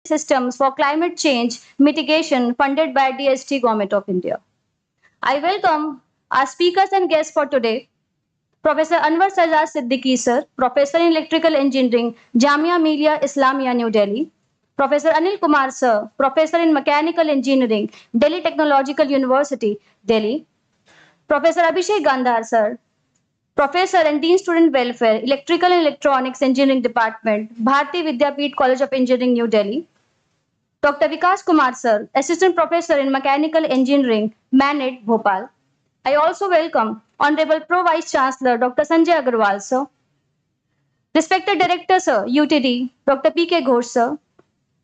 systems for climate change mitigation funded by DST Government of India. I welcome our speakers and guests for today. Professor Anwar Sajjad Siddiqui, sir, Professor in Electrical Engineering, Jamia Millia Islamia, New Delhi. Professor Anil Kumar, sir, Professor in Mechanical Engineering, Delhi Technological University, Delhi. Professor Abhishek Gandhar, sir, Professor and Dean Student Welfare, Electrical and Electronics Engineering Department, Bharati Vidyapeeth College of Engineering, New Delhi. Dr. Vikas Kumar, sir, Assistant Professor in Mechanical Engineering, Manit, Bhopal. I also welcome Honorable Pro Vice Chancellor Dr. Sanjay Agarwal, sir. Respected Director, sir, UTD, Dr. P.K. Ghosh, sir.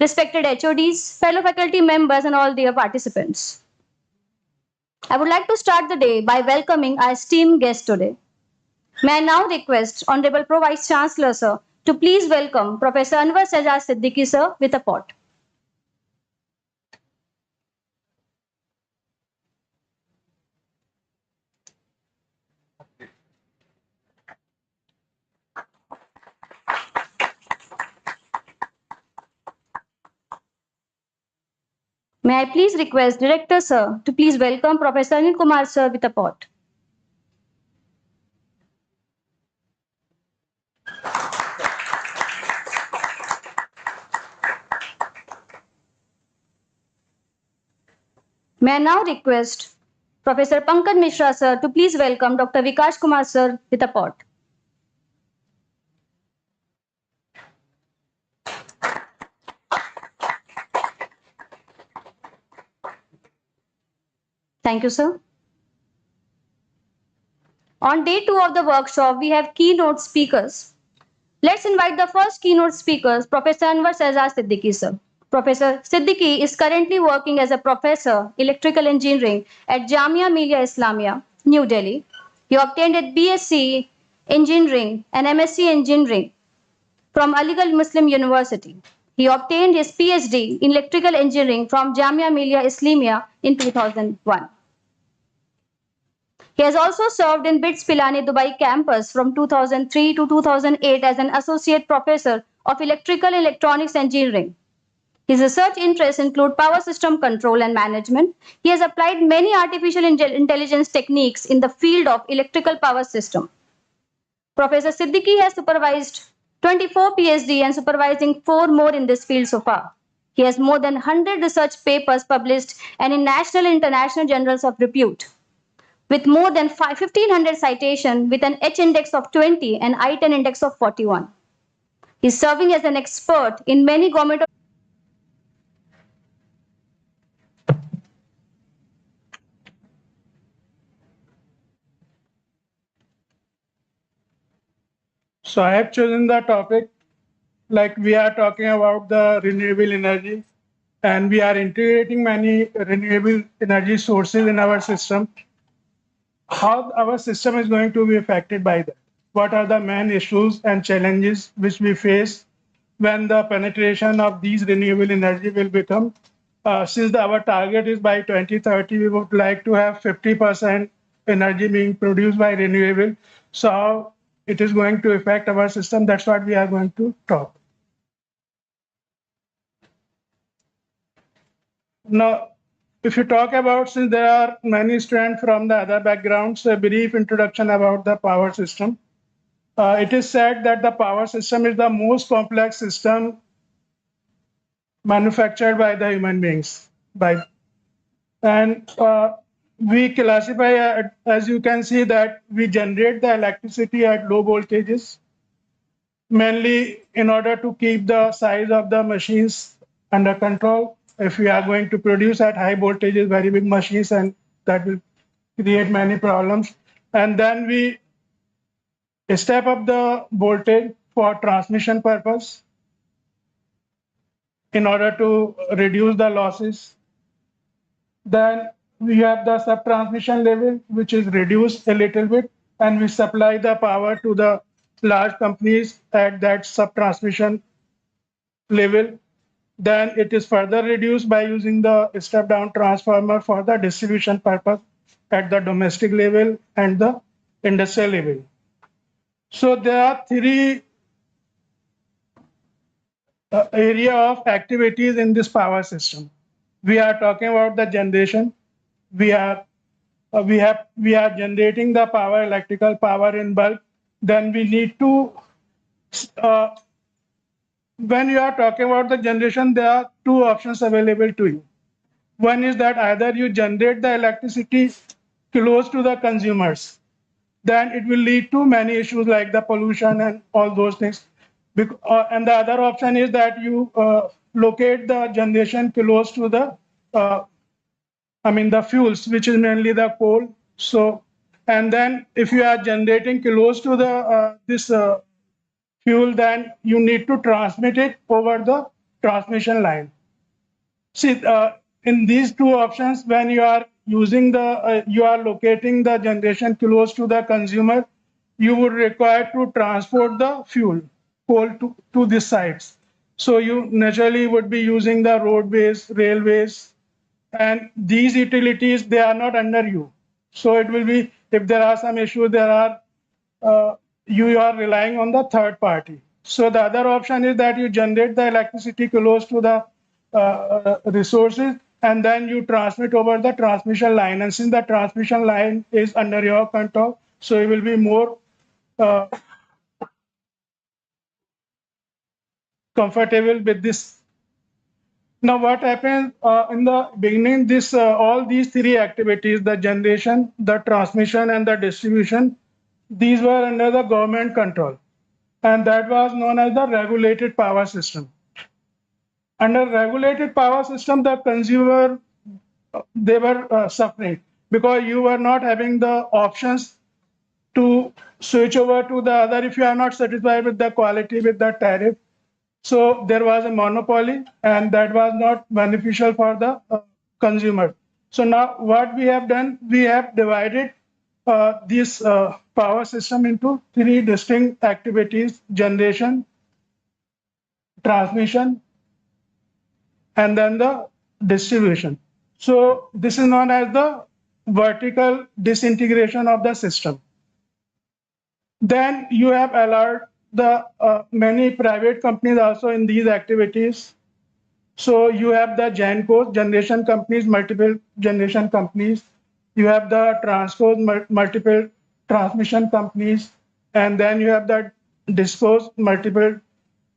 Respected HODs, fellow faculty members, and all dear participants. I would like to start the day by welcoming our esteemed guest today. May I now request Honorable Pro Vice Chancellor, sir, to please welcome Professor Anwar Sajjad Siddiqui, sir, with a pot. May I please request Director, sir, to please welcome Professor Anil Kumar, sir, with a pot. May I now request Professor Pankaj Mishra, sir, to please welcome Dr. Vikas Kumar, sir, with a pot. Thank you, sir. On day 2 of the workshop, we have keynote speakers. Let's invite the first keynote speaker, Professor Anwar Sajjad Siddiqui, sir. Professor Siddiqui is currently working as a professor electrical engineering at Jamia Millia Islamia, New Delhi. He obtained a BSc engineering and MSc engineering from Aligarh Muslim University. He obtained his PhD in electrical engineering from Jamia Millia Islamia in 2001. He has also served in BITS Pilani Dubai campus from 2003 to 2008 as an associate professor of electrical and electronics engineering. His research interests include power system control and management. He has applied many artificial intelligence techniques in the field of electrical power system. Professor Siddiqui has supervised 24 PhD and supervising 4 more in this field so far. He has more than 100 research papers published and in national and international journals of repute, with more than 1,500 citations with an H index of 20 and I-10 index of 41. He's serving as an expert in many government. So I have chosen the topic, like we are talking about the renewable energy, and we are integrating many renewable energy sources in our system. How our system is going to be affected by that? What are the main issues and challenges which we face when the penetration of these renewable energy will become? Since our target is by 2030, we would like to have 50% energy being produced by renewable. So how it is going to affect our system, that's what we are going to talk. Now, if you talk about, since there are many students from the other backgrounds, a brief introduction about the power system. It is said that the power system is the most complex system manufactured by the human beings. We classify, as you can see, that we generate the electricity at low voltages, mainly in order to keep the size of the machines under control. If we are going to produce at high voltages, very big machines, and that will create many problems. And then we step up the voltage for transmission purpose in order to reduce the losses. Then we have the sub-transmission level, which is reduced a little bit, and we supply the power to the large companies at that sub-transmission level. Then it is further reduced by using the step-down transformer for the distribution purpose at the domestic level and the industrial level. So there are three area of activities in this power system. We are talking about the generation. We are we are generating the power, electrical power in bulk. Then we need to uh, when you are talking about the generation, there are two options available to you. One is that either you generate the electricity close to the consumers, then it will lead to many issues like the pollution and all those things. And the other option is that you locate the generation close to the, the fuels, which is mainly the coal. So, and then if you are generating close to the this fuel, then you need to transmit it over the transmission line. See, in these two options, when you are using you are locating the generation close to the consumer, you would require to transport the fuel, coal to these sites. So you naturally would be using the roadways, railways, and these utilities, they are not under you. So it will be, if there are some issues, you are relying on the third party. So the other option is that you generate the electricity close to the resources, and then you transmit over the transmission line. And since the transmission line is under your control, so it will be more uh, comfortable with this. Now, what happens in the beginning? This all these three activities: the generation, the transmission, and the distribution. These were under the government control, and that was known as the regulated power system. Under regulated power system, the consumer they were suffering because you were not having the options to switch over to the other if you are not satisfied with the quality with the tariff. So there was a monopoly, and that was not beneficial for the consumer. So now what we have done, we have divided this power system into three distinct activities: generation, transmission, and then the distribution. So this is known as the vertical disintegration of the system. Then you have allowed the many private companies also in these activities. So you have the GenCos, generation companies, multiple generation companies. You have the Transcos, multiple transmission companies. And then you have the DISCOs, multiple.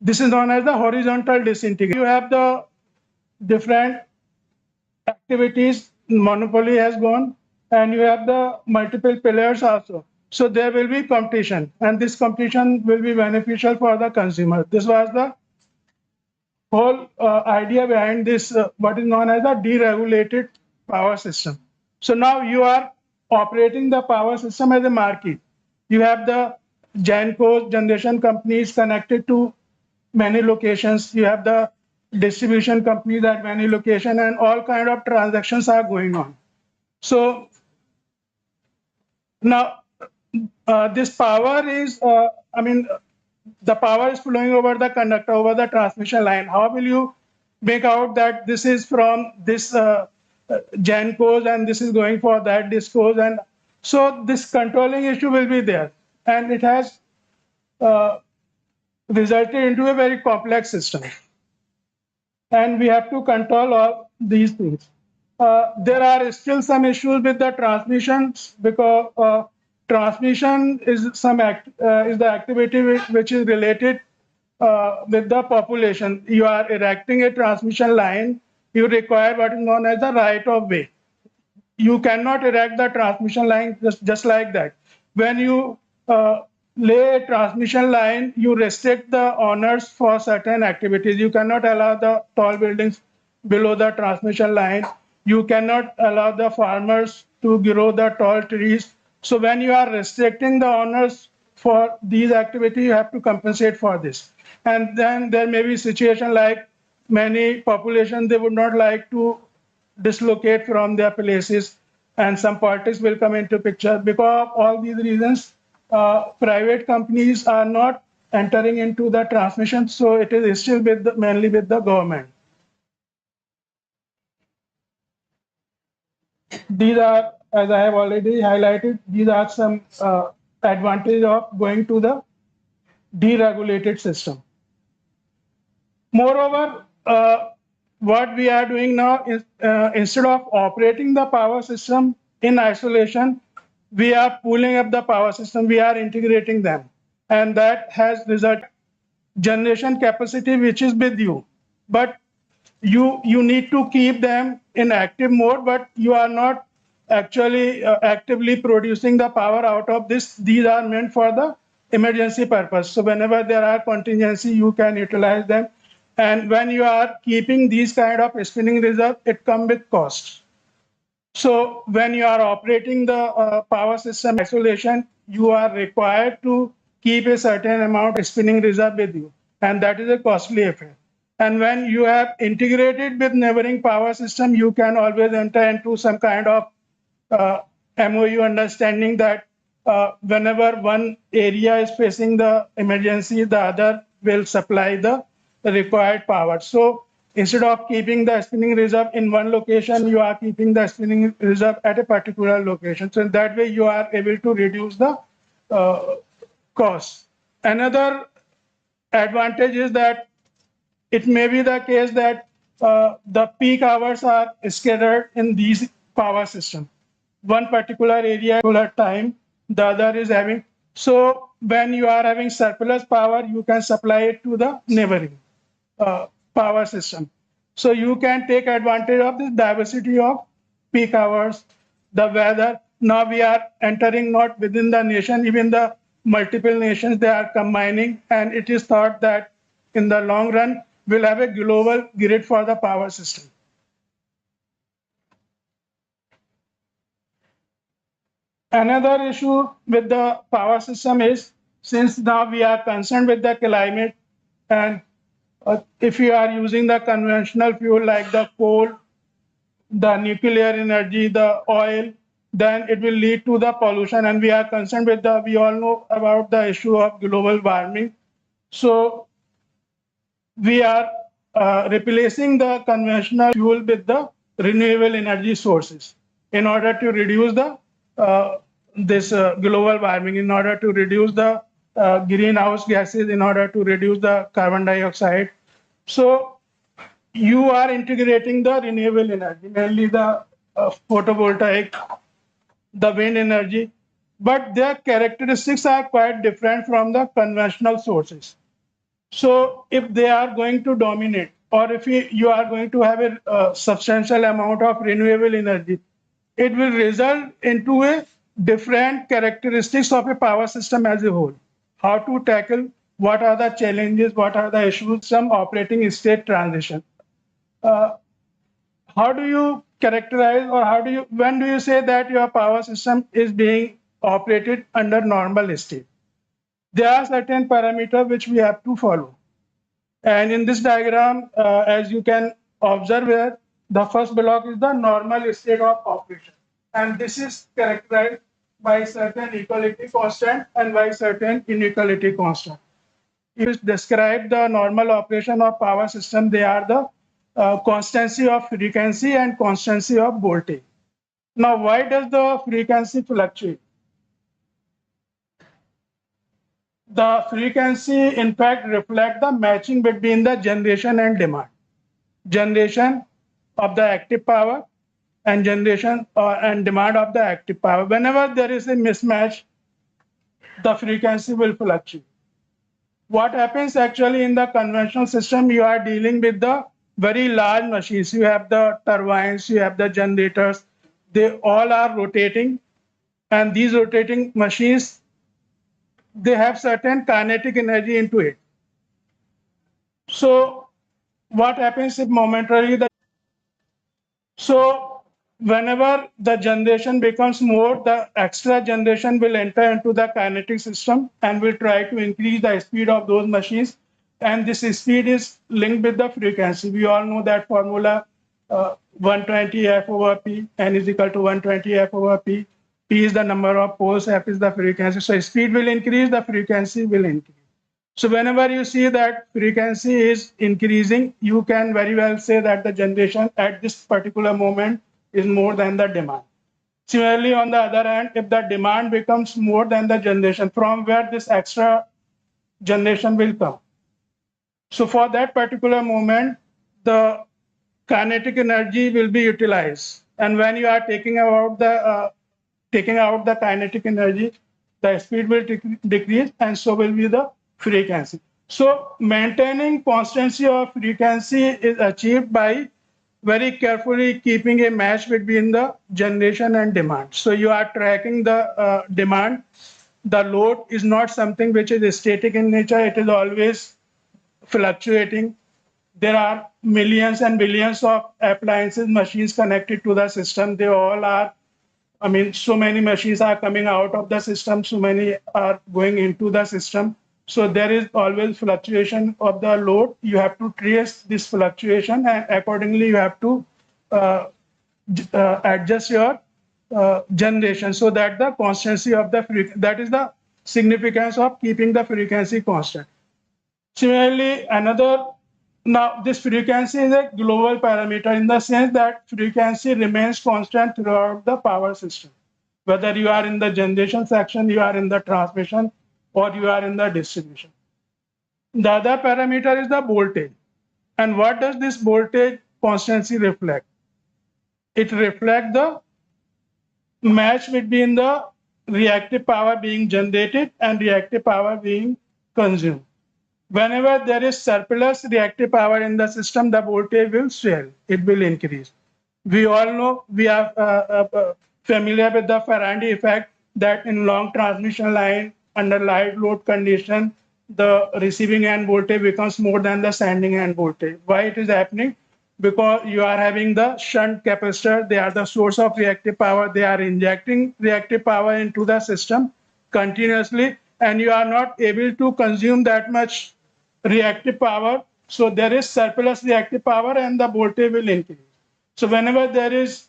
This is known as the horizontal disintegration. You have the different activities, monopoly has gone, and you have the multiple players also. So there will be competition, and this competition will be beneficial for the consumer. This was the whole idea behind this, what is known as a deregulated power system. So now you are operating the power system as a market. You have the GenCos, generation companies connected to many locations. You have the distribution companies at many locations, and all kind of transactions are going on. So now this power is, the power is flowing over the conductor, over the transmission line. How will you make out that this is from this GenCos and this is going for that DISCOs? And so this controlling issue will be there. And it has resulted into a very complex system. And we have to control all these things. There are still some issues with the transmissions because transmission is is the activity which is related with the population. You are erecting a transmission line, you require what is known as the right of way. You cannot erect the transmission line just like that. When you lay a transmission line, you restrict the owners for certain activities. You cannot allow the tall buildings below the transmission line. You cannot allow the farmers to grow the tall trees. So when you are restricting the owners for these activities, you have to compensate for this. And then there may be a situation like many population, they would not like to dislocate from their places, and some politics will come into picture. Because of all these reasons, private companies are not entering into the transmission, so it is still mainly with the government. These are, as I have already highlighted, these are some advantages of going to the deregulated system. Moreover, what we are doing now is instead of operating the power system in isolation, we are pulling up the power system, we are integrating them. And that has resulted generation capacity which is with you. But you need to keep them in active mode, but you are not actually actively producing the power out of this. These are meant for the emergency purpose. So whenever there are contingency, you can utilize them. And when you are keeping these kind of spinning reserve, it comes with costs. So when you are operating the power system isolation, you are required to keep a certain amount of spinning reserve with you, and that is a costly affair. And when you have integrated with neighboring power system, you can always enter into some kind of MOU understanding that whenever one area is facing the emergency, the other will supply the required power. So instead of keeping the spinning reserve in one location, you are keeping the spinning reserve at a particular location. So in that way, you are able to reduce the cost. Another advantage is that it may be the case that the peak hours are scattered in these power systems. One particular area, particular time, the other is having. So when you are having surplus power, you can supply it to the neighboring power system. So you can take advantage of this diversity of peak hours, the weather. Now we are entering not within the nation, even the multiple nations, they are combining, and it is thought that in the long run, we'll have a global grid for the power system. Another issue with the power system is, since now we are concerned with the climate, and if you are using the conventional fuel like the coal, the nuclear energy, the oil, then it will lead to the pollution. And we are concerned with we all know about the issue of global warming. So we are replacing the conventional fuel with the renewable energy sources in order to reduce the this global warming, in order to reduce the greenhouse gases, in order to reduce the carbon dioxide. So you are integrating the renewable energy, mainly the photovoltaic, the wind energy, but their characteristics are quite different from the conventional sources. So if they are going to dominate, or if you are going to have a substantial amount of renewable energy, it will result into a different characteristics of a power system as a whole. How to tackle, what are the challenges, what are the issues, some operating state transition. How do you characterize, or when do you say that your power system is being operated under normal state? There are certain parameters which we have to follow. And in this diagram, as you can observe here, the first block is the normal state of operation. And this is characterized by certain equality constant and by certain inequality constant. If you describe the normal operation of power system, they are the constancy of frequency and constancy of voltage. Now, why does the frequency fluctuate? The frequency, in fact, reflects the matching between the generation and demand. Generation of the active power and generation and demand of the active power. Whenever there is a mismatch, the frequency will fluctuate. What happens actually in the conventional system, you are dealing with the very large machines. You have the turbines, you have the generators, they all are rotating, and these rotating machines, they have certain kinetic energy into it. So what happens if momentarily so whenever the generation becomes more, the extra generation will enter into the kinetic system and will try to increase the speed of those machines. And this speed is linked with the frequency. We all know that formula 120 F over P, N is equal to 120 F over P. P is the number of poles, F is the frequency. So speed will increase, the frequency will increase. So whenever you see that frequency is increasing, you can very well say that the generation at this particular moment is more than the demand. Similarly, on the other hand, if the demand becomes more than the generation, from where this extra generation will come? So for that particular moment, the kinetic energy will be utilized. And when you are taking out the kinetic energy, the speed will decrease, and so will be the frequency. So maintaining constancy of frequency is achieved by very carefully keeping a match between the generation and demand. So you are tracking the demand. The load is not something which is static in nature. It is always fluctuating. There are millions and billions of appliances, machines connected to the system. They all are, I mean, so many machines are coming out of the system, so many are going into the system. So there is always fluctuation of the load. You have to trace this fluctuation, and accordingly you have to uh, adjust your generation so that the constancy of the frequency, that is the significance of keeping the frequency constant. Similarly, now this frequency is a global parameter in the sense that frequency remains constant throughout the power system. Whether you are in the generation section, you are in the transmission, or you are in the distribution. The other parameter is the voltage. And what does this voltage constancy reflect? It reflects the match between the reactive power being generated and reactive power being consumed. Whenever there is surplus reactive power in the system, the voltage will swell, it will increase. We all know, we are familiar with the Faraday effect, that in long transmission line, under light load condition, the receiving end voltage becomes more than the sending end voltage. Why it is happening? Because you are having the shunt capacitor, they are the source of reactive power, they are injecting reactive power into the system continuously, and you are not able to consume that much reactive power. So there is surplus reactive power and the voltage will increase. So whenever there is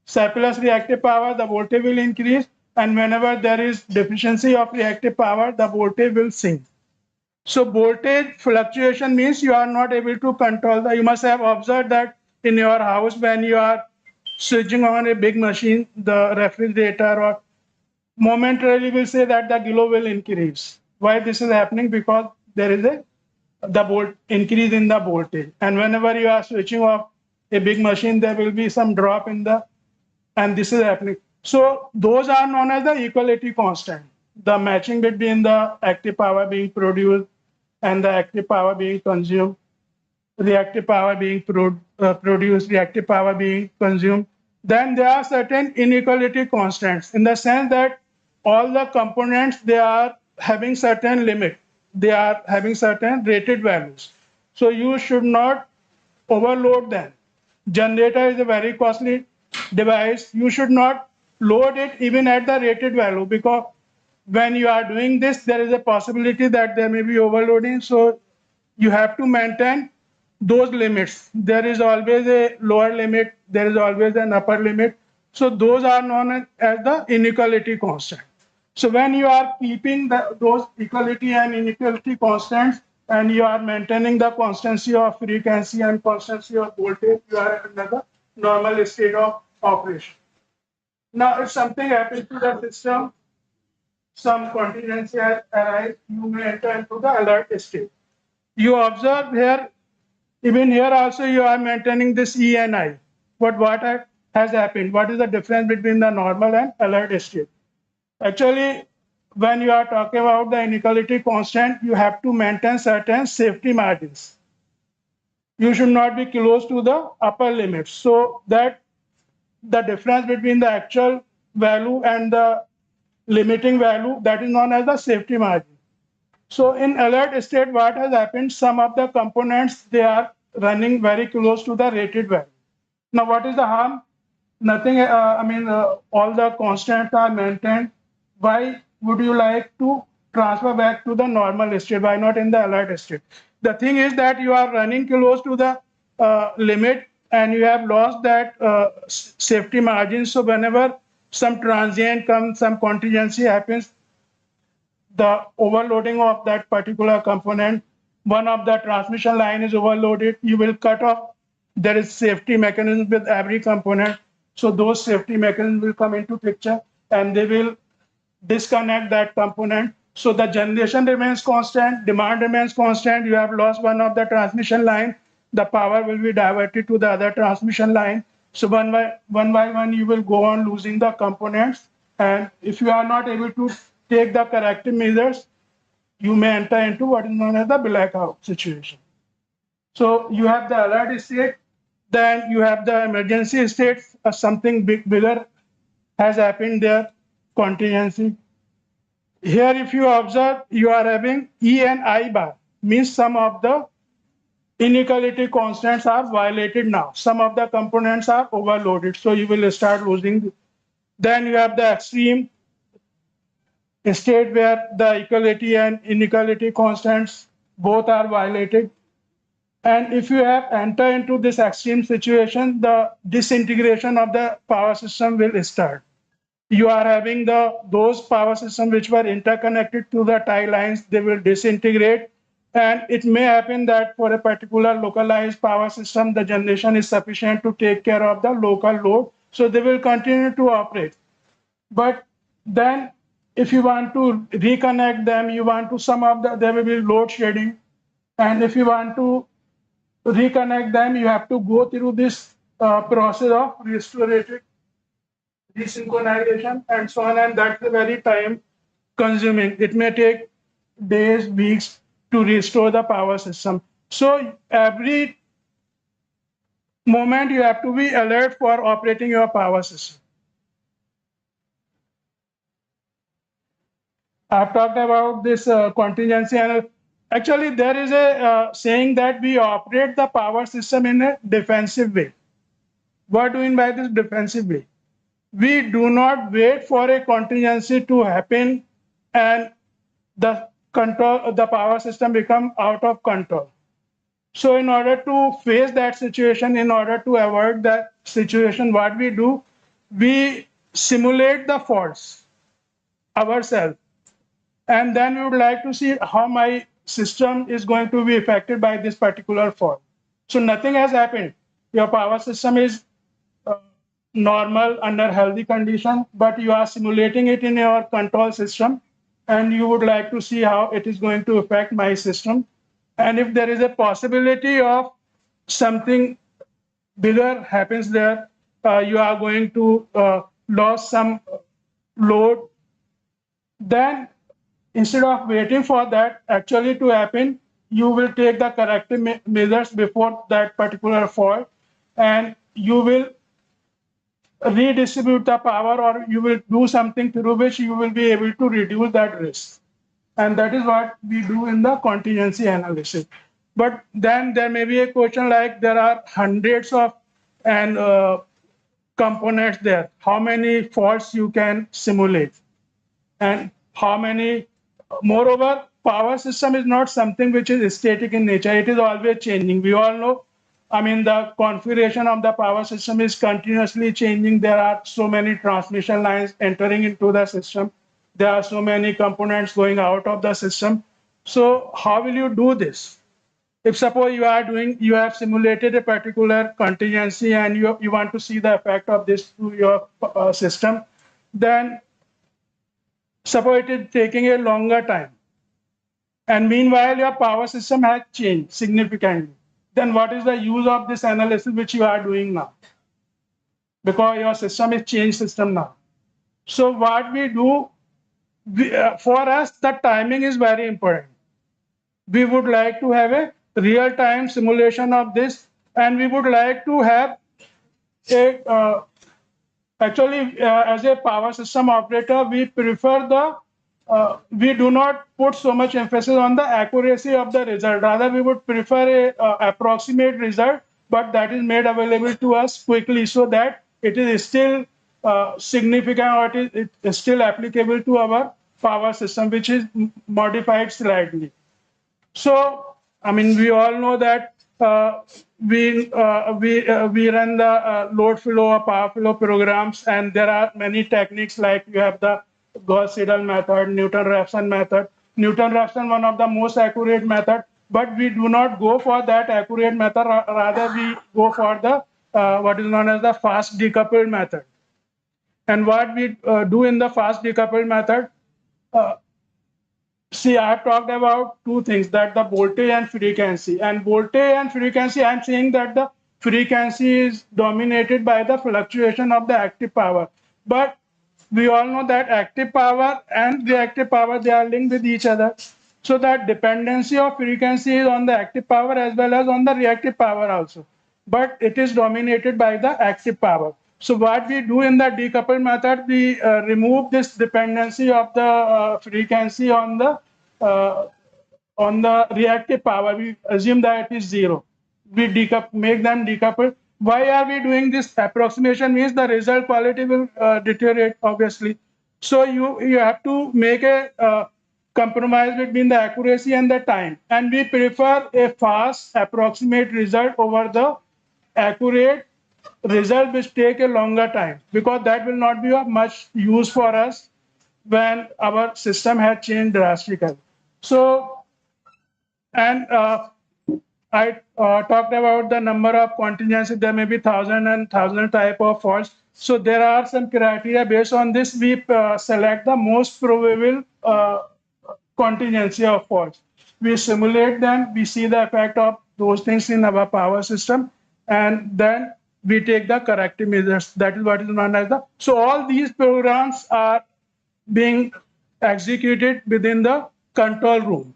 surplus reactive power, the voltage will increase. And whenever there is deficiency of reactive power, the voltage will sink. So voltage fluctuation means you are not able to control the, you must have observed that in your house when you are switching on a big machine, the refrigerator, or momentarily will say that the kilo will increase. Why this is happening? Because there is the volt increase in the voltage. And whenever you are switching off a big machine, there will be some drop in the, and this is happening. So those are known as the equality constant, the matching between the active power being produced and the active power being consumed, reactive power being produced, reactive power being consumed. Then there are certain inequality constants in the sense that all the components, they are having certain limit. They are having certain rated values. So you should not overload them. Generator is a very costly device. You should not load it even at the rated value, because when you are doing this, there is a possibility that there may be overloading. So you have to maintain those limits. There is always a lower limit, there is always an upper limit. So those are known as the inequality constant. So when you are keeping those equality and inequality constants, and you are maintaining the constancy of frequency and constancy of voltage, you are under the normal state of operation. Now, if something happens to the system, some contingency has arise, you may enter into the alert state. You observe here, even here also you are maintaining this E and I. But what has happened? What is the difference between the normal and alert state? Actually, when you are talking about the inequality constant, you have to maintain certain safety margins. You should not be close to the upper limit, so that the difference between the actual value and the limiting value, that is known as the safety margin. So in alert state, what has happened? Some of the components, they are running very close to the rated value. Now, what is the harm? Nothing. All the constants are maintained. Why would you like to transfer back to the normal state? Why not in the alert state? The thing is that you are running close to the limit, and you have lost that safety margin. So whenever some transient comes, some contingency happens, the overloading of that particular component, one of the transmission line is overloaded, you will cut off. There is safety mechanism with every component. So those safety mechanisms will come into picture, and they will disconnect that component. So the generation remains constant, demand remains constant. You have lost one of the transmission line, the power will be diverted to the other transmission line. So by one, you will go on losing the components. And if you are not able to take the corrective measures, you may enter into what is known as the blackout situation. So you have the alert state, then you have the emergency state, something bigger has happened there, contingency. Here, if you observe, you are having E and I bar, means some of the inequality constants are violated now. Some of the components are overloaded, so you will start losing. Then you have the extreme state where the equality and inequality constants both are violated. And if you have entered into this extreme situation, the disintegration of the power system will start. You are having those power systems which were interconnected to the tie lines, they will disintegrate. And it may happen that for a particular localized power system, the generation is sufficient to take care of the local load. So they will continue to operate. But then if you want to reconnect them, you want to sum up, there will be load shedding. And if you want to reconnect them, you have to go through this process of restorative desynchronization and so on, and that's very time consuming. It may take days, weeks to restore the power system. So every moment you have to be alert for operating your power system. I've talked about this contingency, and actually there is a saying that we operate the power system in a defensive way. What do you mean by this defensive way? We do not wait for a contingency to happen and the power system become out of control. So in order to face that situation, in order to avoid that situation, what we do, we simulate the faults ourselves. And then we would like to see how my system is going to be affected by this particular fault. So nothing has happened. Your power system is normal under healthy condition, but you are simulating it in your control system, and you would like to see how it is going to affect my system. And if there is a possibility of something bigger happens there, you are going to lose some load, then instead of waiting for that actually to happen, you will take the corrective measures before that particular fault, and you will redistribute the power, or you will do something through which you will be able to reduce that risk. And that is what we do in the contingency analysis. But then there may be a question like there are hundreds of and components there. How many faults you can simulate? And how many, moreover, power system is not something which is static in nature. It is always changing. We all know, I mean, the configuration of the power system is continuously changing. There are so many transmission lines entering into the system. There are so many components going out of the system. So how will you do this? If suppose you have simulated a particular contingency and you want to see the effect of this to your system, then suppose it is taking a longer time. And meanwhile, your power system has changed significantly. Then what is the use of this analysis which you are doing now? Because your system is changed system now. So what we do, for us, the timing is very important. We would like to have a real-time simulation of this, and we would like to have a, as a power system operator, we prefer we do not put so much emphasis on the accuracy of the result. Rather, we would prefer a approximate result, but that is made available to us quickly so that it is still significant, or it is still applicable to our power system, which is modified slightly. So, I mean, we all know that we run the load flow or power flow programs, and there are many techniques like you have the Gauss-Seidel method, Newton-Raphson method. Newton-Raphson, one of the most accurate method, but we do not go for that accurate method. Rather, we go for the what is known as the fast decoupled method. And what we do in the fast decoupled method, See, I have talked about two things, that the voltage and frequency. And voltage and frequency, I'm saying that the frequency is dominated by the fluctuation of the active power. But we all know that active power and reactive power, they are linked with each other. So that dependency of frequency is on the active power as well as on the reactive power also. But it is dominated by the active power. So what we do in the decoupled method, we remove this dependency of the frequency uh, on the reactive power. We assume that it is zero. We make them decoupled. Why are we doing this? Approximation means the result quality will deteriorate, obviously. So you have to make a compromise between the accuracy and the time. And we prefer a fast approximate result over the accurate result which take a longer time, because that will not be of much use for us when our system has changed drastically. So, and I talked about the number of contingencies. There may be thousand type of faults. So there are some criteria. Based on this, we select the most probable contingency of faults. We simulate them. We see the effect of those things in our power system, and then we take the corrective measures. That is what is known as the. So all these programs are being executed within the control room.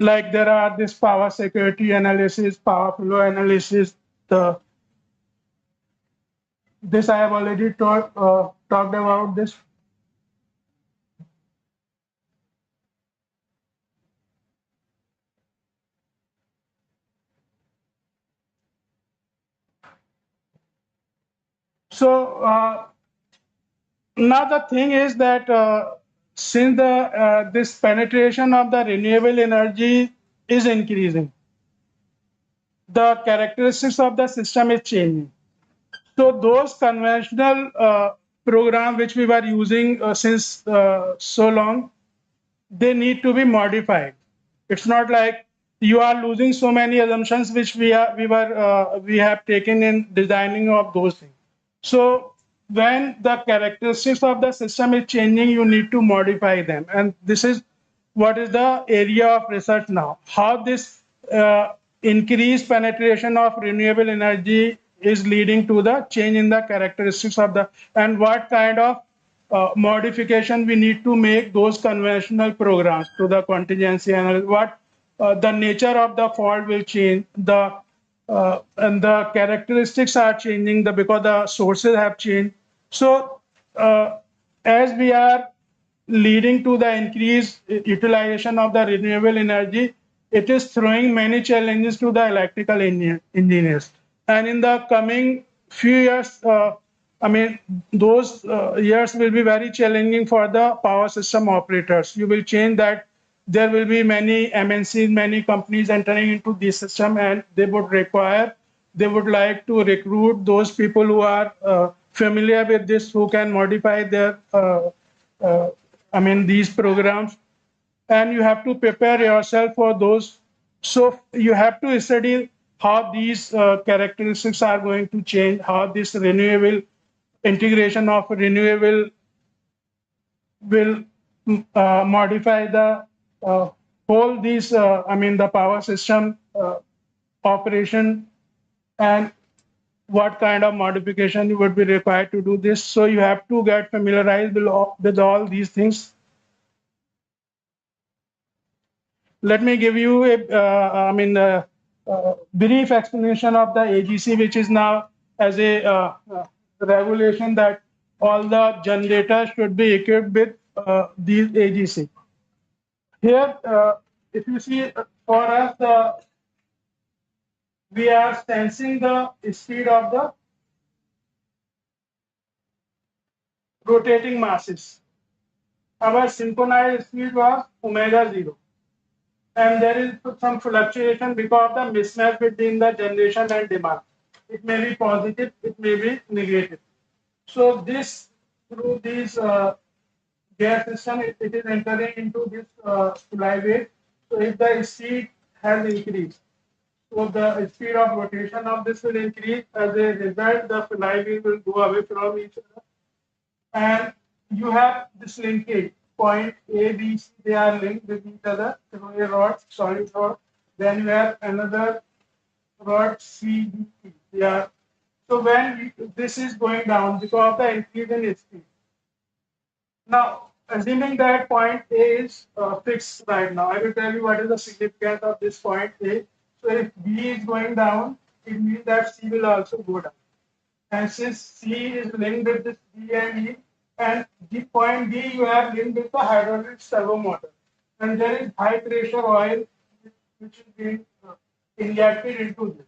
Like there are this power security analysis, power flow analysis. The this I have already talked about this. So now the thing is that since the this penetration of the renewable energy is increasing, the characteristics of the system is changing. So those conventional programs which we were using since so long, they need to be modified. It's not like you are losing so many assumptions which we have taken in designing of those things. So when the characteristics of the system is changing, you need to modify them, and this is what is the area of research now. How this increased penetration of renewable energy is leading to the change in the characteristics of the, and what kind of modification we need to make those conventional programs to the contingency analysis. What the nature of the fault will change, the and the characteristics are changing because the sources have changed. So as we are leading to the increased utilization of the renewable energy, it is throwing many challenges to the electrical engineers. And in the coming few years, I mean, those years will be very challenging for the power system operators. You will change that. There will be many MNCs, many companies entering into this system, and they would like to recruit those people who are familiar with this, who can modify their, these programs. And you have to prepare yourself for those. So you have to study how these characteristics are going to change, how this renewable integration of renewable will modify the whole these the power system operation, and what kind of modification you would be required to do this. So you have to get familiarized with all these things. Let me give you a brief explanation of the AGC, which is now as a regulation that all the generators should be equipped with these AGC. Here, if you see, for us, we are sensing the speed of the rotating masses. Our synchronized speed was omega 0. And there is some fluctuation because of the mismatch between the generation and demand. It may be positive, it may be negative. So this, through this gas system, it is entering into this flywheel. So if the speed has increased, so the speed of rotation of this will increase. As a result, the flywheel will go away from each other. And you have this linkage point A, B, C, they are linked with each other through a rod, solid rod. Then you have another rod C, D, E. Yeah. So when this is going down because of the increase in speed. Now, assuming that point A is fixed right now, I will tell you what is the significance of this point A. So if B is going down, it means that C will also go down. And since C is linked with this D and E, and the point D you have linked with the hydraulic servo motor. And there is high pressure oil which is being injected into this.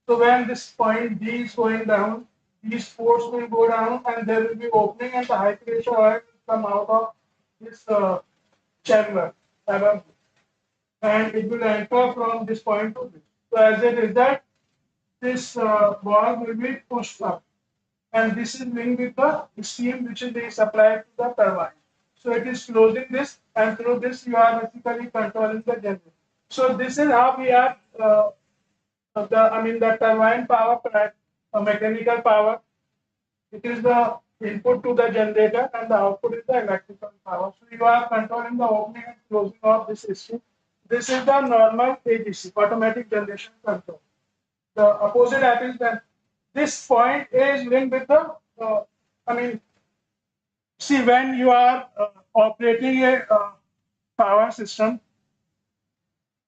So when this point D is going down, these ports will go down and there will be opening and the high pressure oil will come out of this chamber above, and it will enter from this point to this. So as a result, this valve will be pushed up, and this is linked with the steam which is being supplied to the turbine. So it is closing this, and through this you are basically controlling the generator. So this is how we are the turbine power plant, mechanical power. It is the input to the generator and the output is the electrical power. So you are controlling the opening and closing of this system. This is the normal AGC, automatic generation control. The opposite happens when this point A is linked with the, see, when you are operating a power system,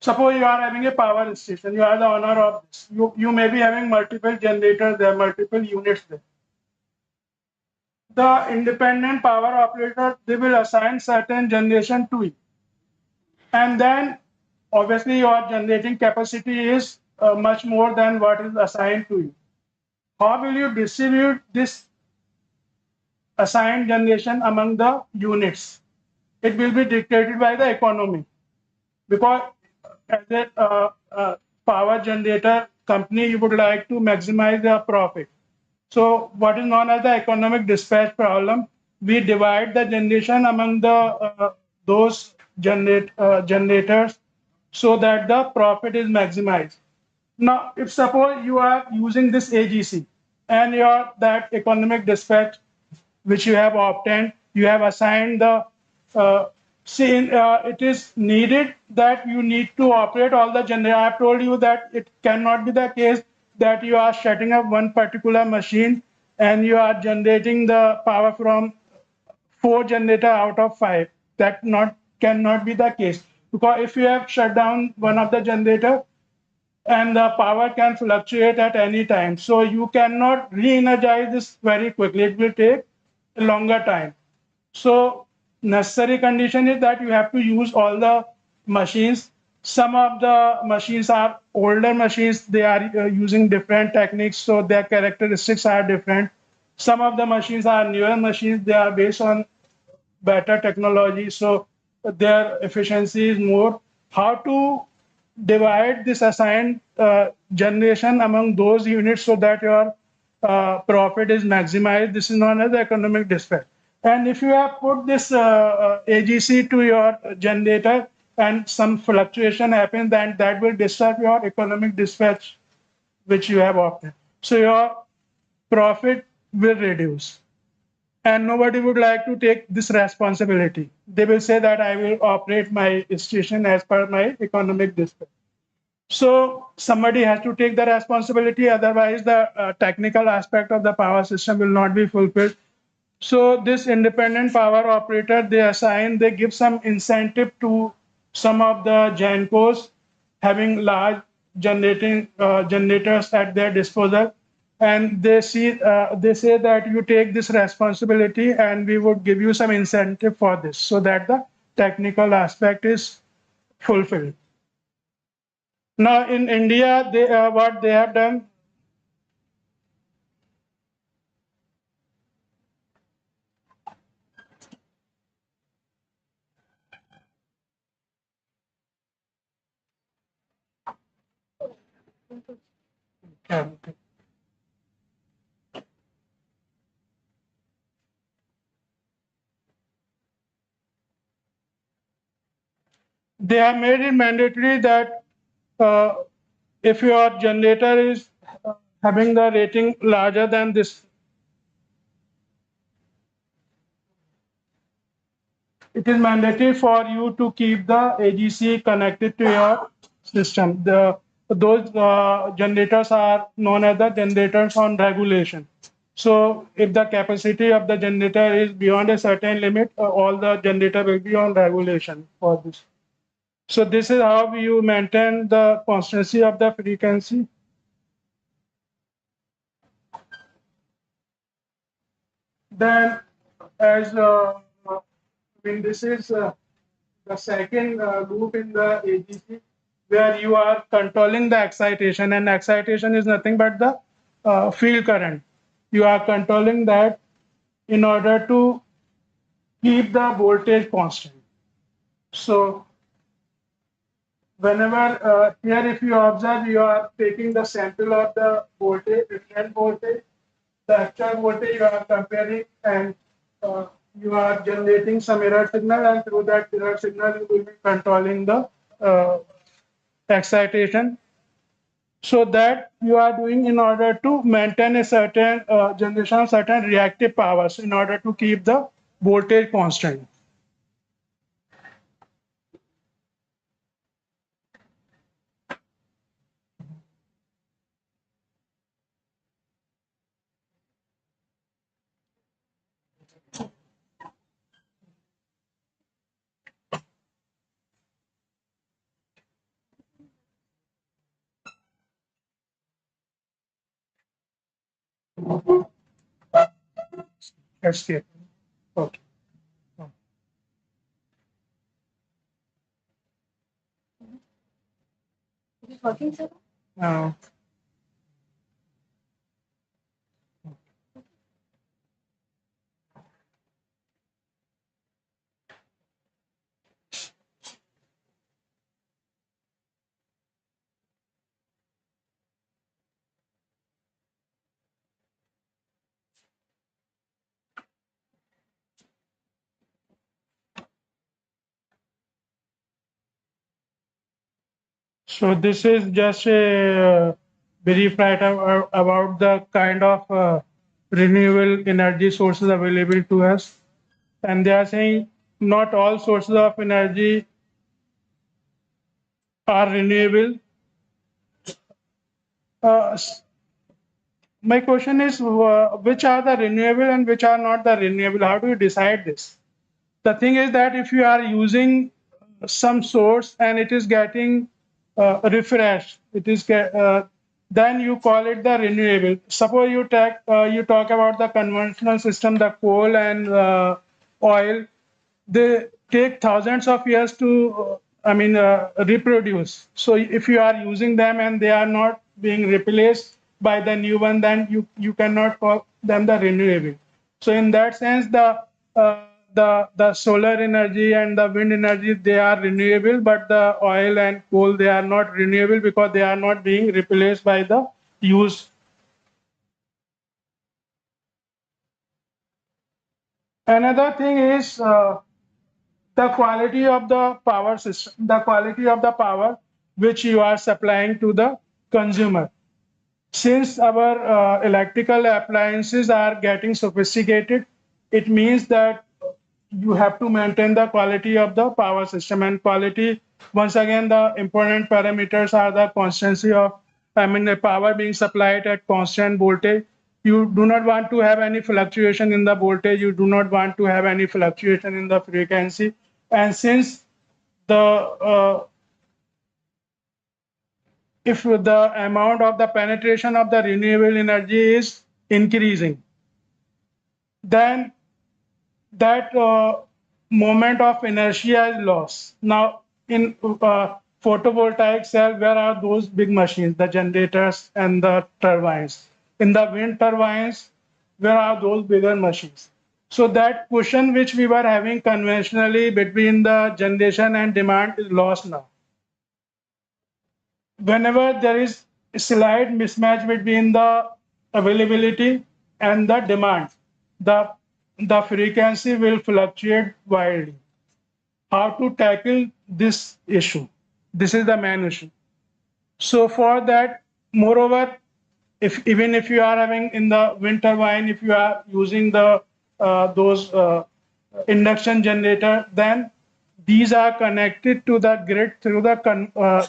suppose you are having a power station, you are the owner of this. You may be having multiple generators there, multiple units there. The independent power operator, they will assign certain generation to it. And then obviously your generating capacity is much more than what is assigned to you. How will you distribute this assigned generation among the units? It will be dictated by the economy, because as a power generator company, you would like to maximize the profit. So what is known as the economic dispatch problem, we divide the generation among the those generators so that the profit is maximized. Now, if suppose you are using this AGC and your that economic dispatch which you have obtained, you have assigned the it is needed that you need to operate all the generators. I have told you that it cannot be the case that you are shutting up one particular machine and you are generating the power from 4 generator out of 5. That cannot be the case, because if you have shut down one of the generator, and the power can fluctuate at any time. So you cannot re-energize this very quickly. It will take a longer time. So necessary condition is that you have to use all the machines. Some of the machines are older machines. They are using different techniques, so their characteristics are different. Some of the machines are newer machines. They are based on better technology, so their efficiency is more. How to divide this assigned generation among those units so that your profit is maximized? This is known as the economic dispatch. And if you have put this AGC to your generator and some fluctuation happens, then that will disturb your economic dispatch which you have opted. So your profit will reduce. And nobody would like to take this responsibility. They will say that I will operate my station as per my economic dispatch. So somebody has to take the responsibility, otherwise the technical aspect of the power system will not be fulfilled. So this independent power operator, they give some incentive to some of the GENCOs having large generators at their disposal, and they say that you take this responsibility and we would give you some incentive for this so that the technical aspect is fulfilled. Now in India, what they have done. They have made it mandatory that if your generator is having the rating larger than this, it is mandatory for you to keep the AGC connected to your system. Those generators are known as the generators on regulation. So if the capacity of the generator is beyond a certain limit, all the generator will be on regulation for this. So this is how you maintain the constancy of the frequency. Then as when this is the second loop in the AGC, where you are controlling the excitation, and excitation is nothing but the field current. You are controlling that in order to keep the voltage constant. So whenever here, if you observe, you are taking the sample of the voltage, different voltage, the actual voltage you are comparing, and you are generating some error signal, and through that error signal you will be controlling the excitation. So that you are doing in order to maintain a certain generation of certain reactive powers in order to keep the voltage constant. Let's see. Okay. Is it working, sir? Uh, So this is just a brief write about the kind of renewable energy sources available to us. And they are saying not all sources of energy are renewable. Uh, my question is, which are the renewable and which are not the renewable? How do you decide this? The thing is that if you are using some source and it is getting refreshed, then you call it the renewable. Suppose you talk about the conventional system, the coal and oil. They take thousands of years to, reproduce. So if you are using them and they are not being replaced by the new one, then you cannot call them the renewable. So in that sense, the solar energy and the wind energy, they are renewable, but the oil and coal, they are not renewable because they are not being replaced by the use. Another thing is the quality of the power system, the quality of the power which you are supplying to the consumer. Since our electrical appliances are getting sophisticated, it means that you have to maintain the quality of the power system. And quality, once again, the important parameters are the constancy of, the power being supplied at constant voltage. You do not want to have any fluctuation in the voltage. You do not want to have any fluctuation in the frequency. And since the if the amount of the penetration of the renewable energy is increasing, then that moment of inertia is lost. Now, in photovoltaic cell, where are those big machines, the generators and the turbines? In the wind turbines, where are those bigger machines? So that cushion which we were having conventionally between the generation and demand is lost now. Whenever there is a slight mismatch between the availability and the demand, the, the frequency will fluctuate wildly. How to tackle this issue? This is the main issue. So for that, moreover, if you are having in the wind turbine, if you are using the those induction generator, then these are connected to the grid through the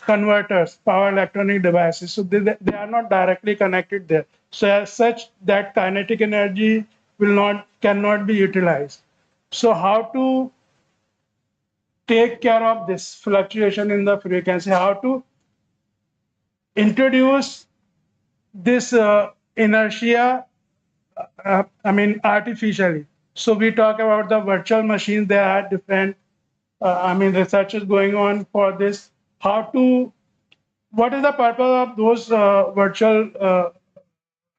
converters, power electronic devices. So they are not directly connected there. So as such, that kinetic energy cannot be utilized. So how to take care of this fluctuation in the frequency? How to introduce this inertia, artificially. So we talk about the virtual machines. There are different, researches going on for this. What is the purpose of those virtual,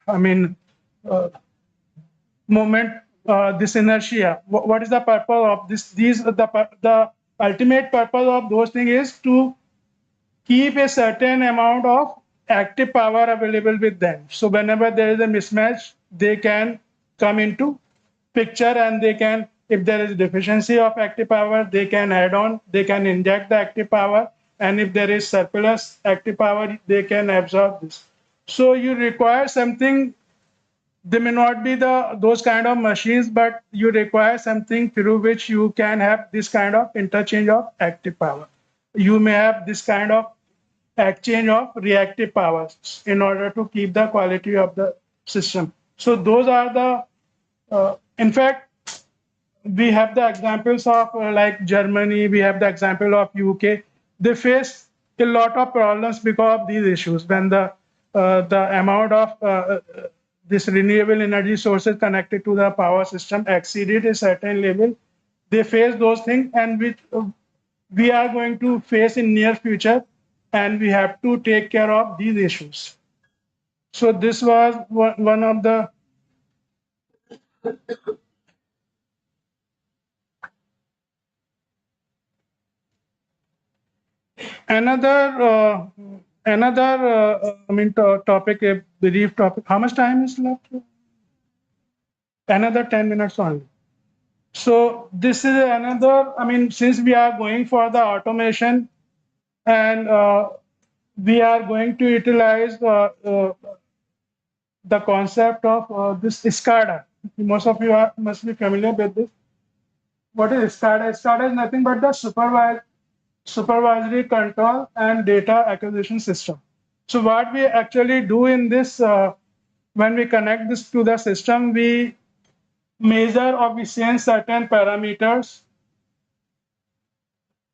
I mean, moment, this inertia? What is the purpose of this? The ultimate purpose of those things is to keep a certain amount of active power available with them. So whenever there is a mismatch, they can come into picture, and they can, if there is deficiency of active power, they can add on, they can inject the active power. And if there is surplus active power, they can absorb this. So you require something. They may not be those kind of machines, but you require something through which you can have this kind of interchange of active power. You may have this kind of exchange of reactive powers in order to keep the quality of the system. So those are in fact, we have the examples of like Germany, we have the example of UK. They face a lot of problems because of these issues. When the amount of this renewable energy sources connected to the power system exceeded a certain level, they face those things, and which we are going to face in near future, and we have to take care of these issues. So this was one of the another topic, a brief topic. How much time is left? Another 10 minutes only. So this is another, since we are going for the automation, and we are going to utilize the concept of this SCADA. Most of you must be familiar with this. What is SCADA? SCADA is nothing but the supervisory control and data acquisition system. So what we actually do in this, when we connect this to the system, we measure or we sense certain parameters,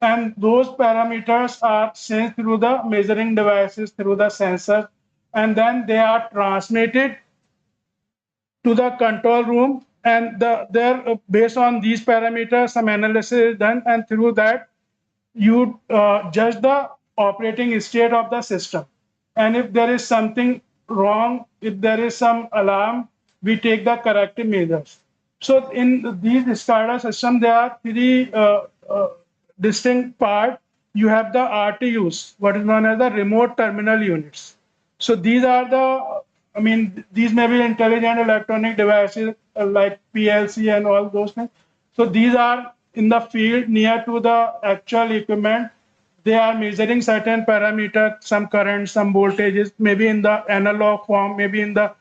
and those parameters are sent through the measuring devices, through the sensor, and then they are transmitted to the control room, and based on these parameters, some analysis is done, and through that you judge the operating state of the system. And if there is something wrong, if there is some alarm, we take the corrective measures. So in these SCADA system, there are three distinct parts. You have the RTUs, what is known as the remote terminal units. So these are these may be intelligent electronic devices like PLC and all those things. So these are in the field near to the actual equipment. They are measuring certain parameters, some current, some voltages, maybe in the analog form, maybe in the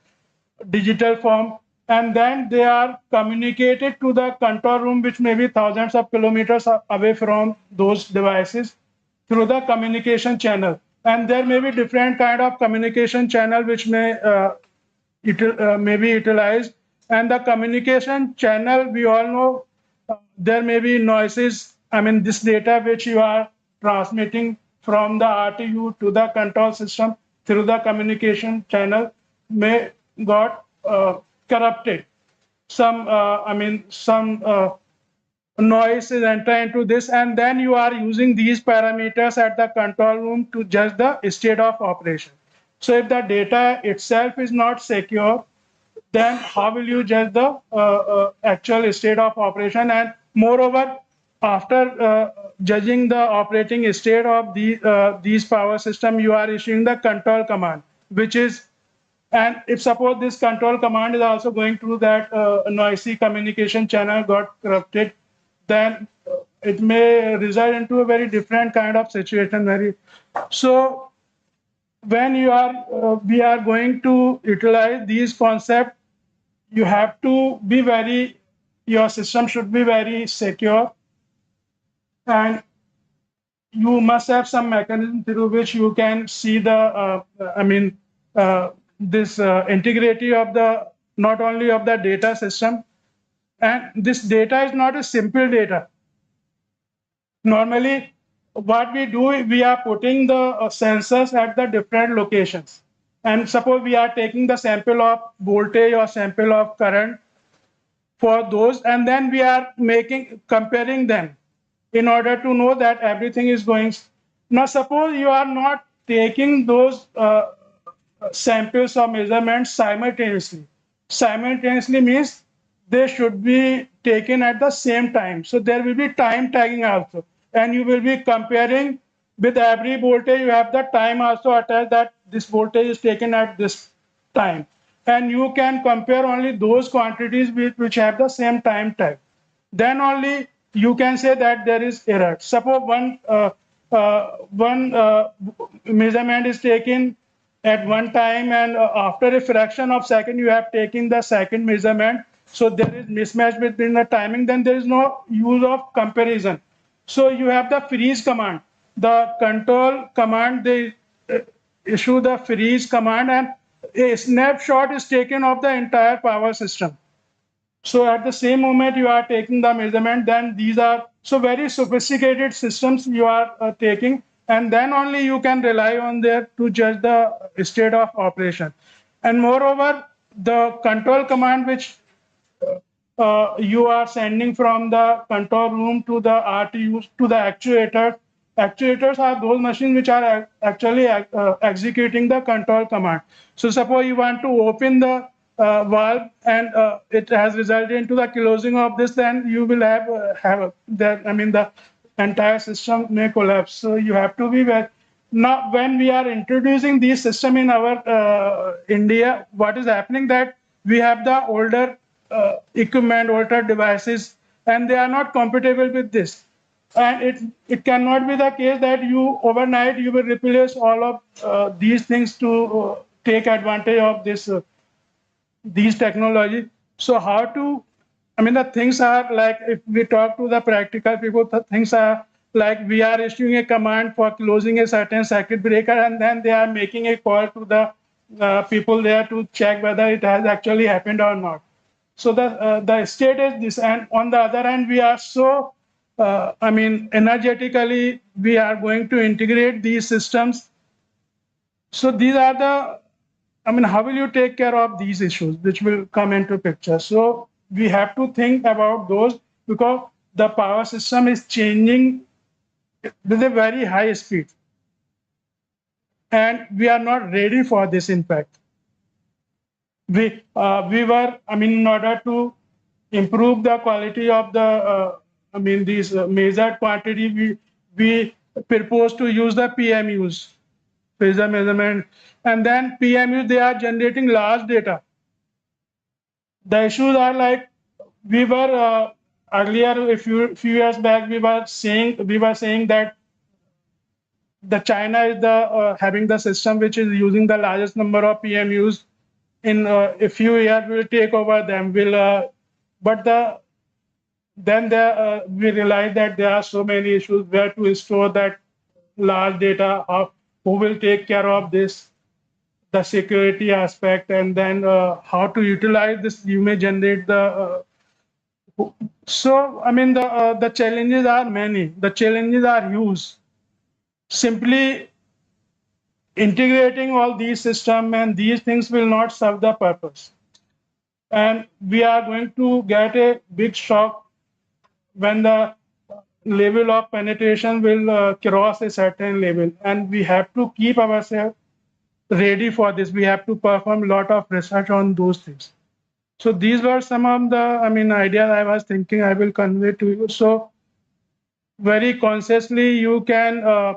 digital form. And then they are communicated to the control room, which may be thousands of kilometers away from those devices, through the communication channel. And there may be different kind of communication channel which may be utilized. And the communication channel, we all know, there may be noises. This data which you are transmitting from the RTU to the control system through the communication channel may got corrupted. Some noise is entering into this, and then you are using these parameters at the control room to judge the state of operation. So if the data itself is not secure, then how will you judge the actual state of operation? And moreover, after judging the operating state of these power system, you are issuing the control command, which is, and if suppose this control command is also going through that noisy communication channel got corrupted, then it may result into a very different kind of situation. So when we are going to utilize these concepts, you have to be very your system should be very secure, and you must have some mechanism through which you can see the, this integrity of the, not only of the data system, and this data is not a simple data. Normally, what we do, we are putting the sensors at the different locations. And suppose we are taking the sample of voltage or sample of current for those, and then we are comparing them in order to know that everything is going. Now, suppose you are not taking those samples or measurements simultaneously. Simultaneously means they should be taken at the same time. So there will be time tagging also. And you will be comparing with every voltage, you have the time also attached that this voltage is taken at this time. And you can compare only those quantities which have the same time tag. Then only you can say that there is error. Suppose one measurement is taken at one time, and after a fraction of second you have taken the second measurement, so there is mismatch between the timing, then there is no use of comparison. So you have the freeze command, the control command, they issue the freeze command, and a snapshot is taken of the entire power system. So at the same moment you are taking the measurement, then these are so very sophisticated systems you are taking, and then only you can rely on there to judge the state of operation. And moreover, the control command which you are sending from the control room to the RTUs to the actuators. Actuators are those machines which are actually executing the control command. So suppose you want to open the valve and it has resulted into the closing of this, then you will have that. I mean, the entire system may collapse. So you have to be very. Now, when we are introducing these system in our India, what is happening that we have the older equipment, older devices, and they are not compatible with this. And it cannot be the case that you overnight you will replace all of these things to take advantage of this these technology. So how to, I mean, the things are like, if we talk to the practical people, the things are like we are issuing a command for closing a certain circuit breaker, and then they are making a call to the people there to check whether it has actually happened or not. So the state is this, and on the other hand, we are so, energetically, we are going to integrate these systems. So these are the, how will you take care of these issues which will come into picture? So we have to think about those because the power system is changing with a very high speed. And we are not ready for this impact. We were, in order to improve the quality of the, these measured quantity, we propose to use the PMUs, phasor measurement, and then PMUs, they are generating large data. The issues are like, we were earlier, a few years back, we were saying that the China is the having the system which is using the largest number of PMUs. In a few years, we'll take over them. Then we realize that there are so many issues where to store that large data. Who will take care of this? The security aspect, and then how to utilize this. You may generate the. So the challenges are many. The challenges are huge. Simply integrating all these systems and these things will not serve the purpose. And we are going to get a big shock when the level of penetration will cross a certain level. And we have to keep ourselves ready for this. We have to perform a lot of research on those things. So these were some of the, ideas I was thinking I will convey to you. So very consciously, you can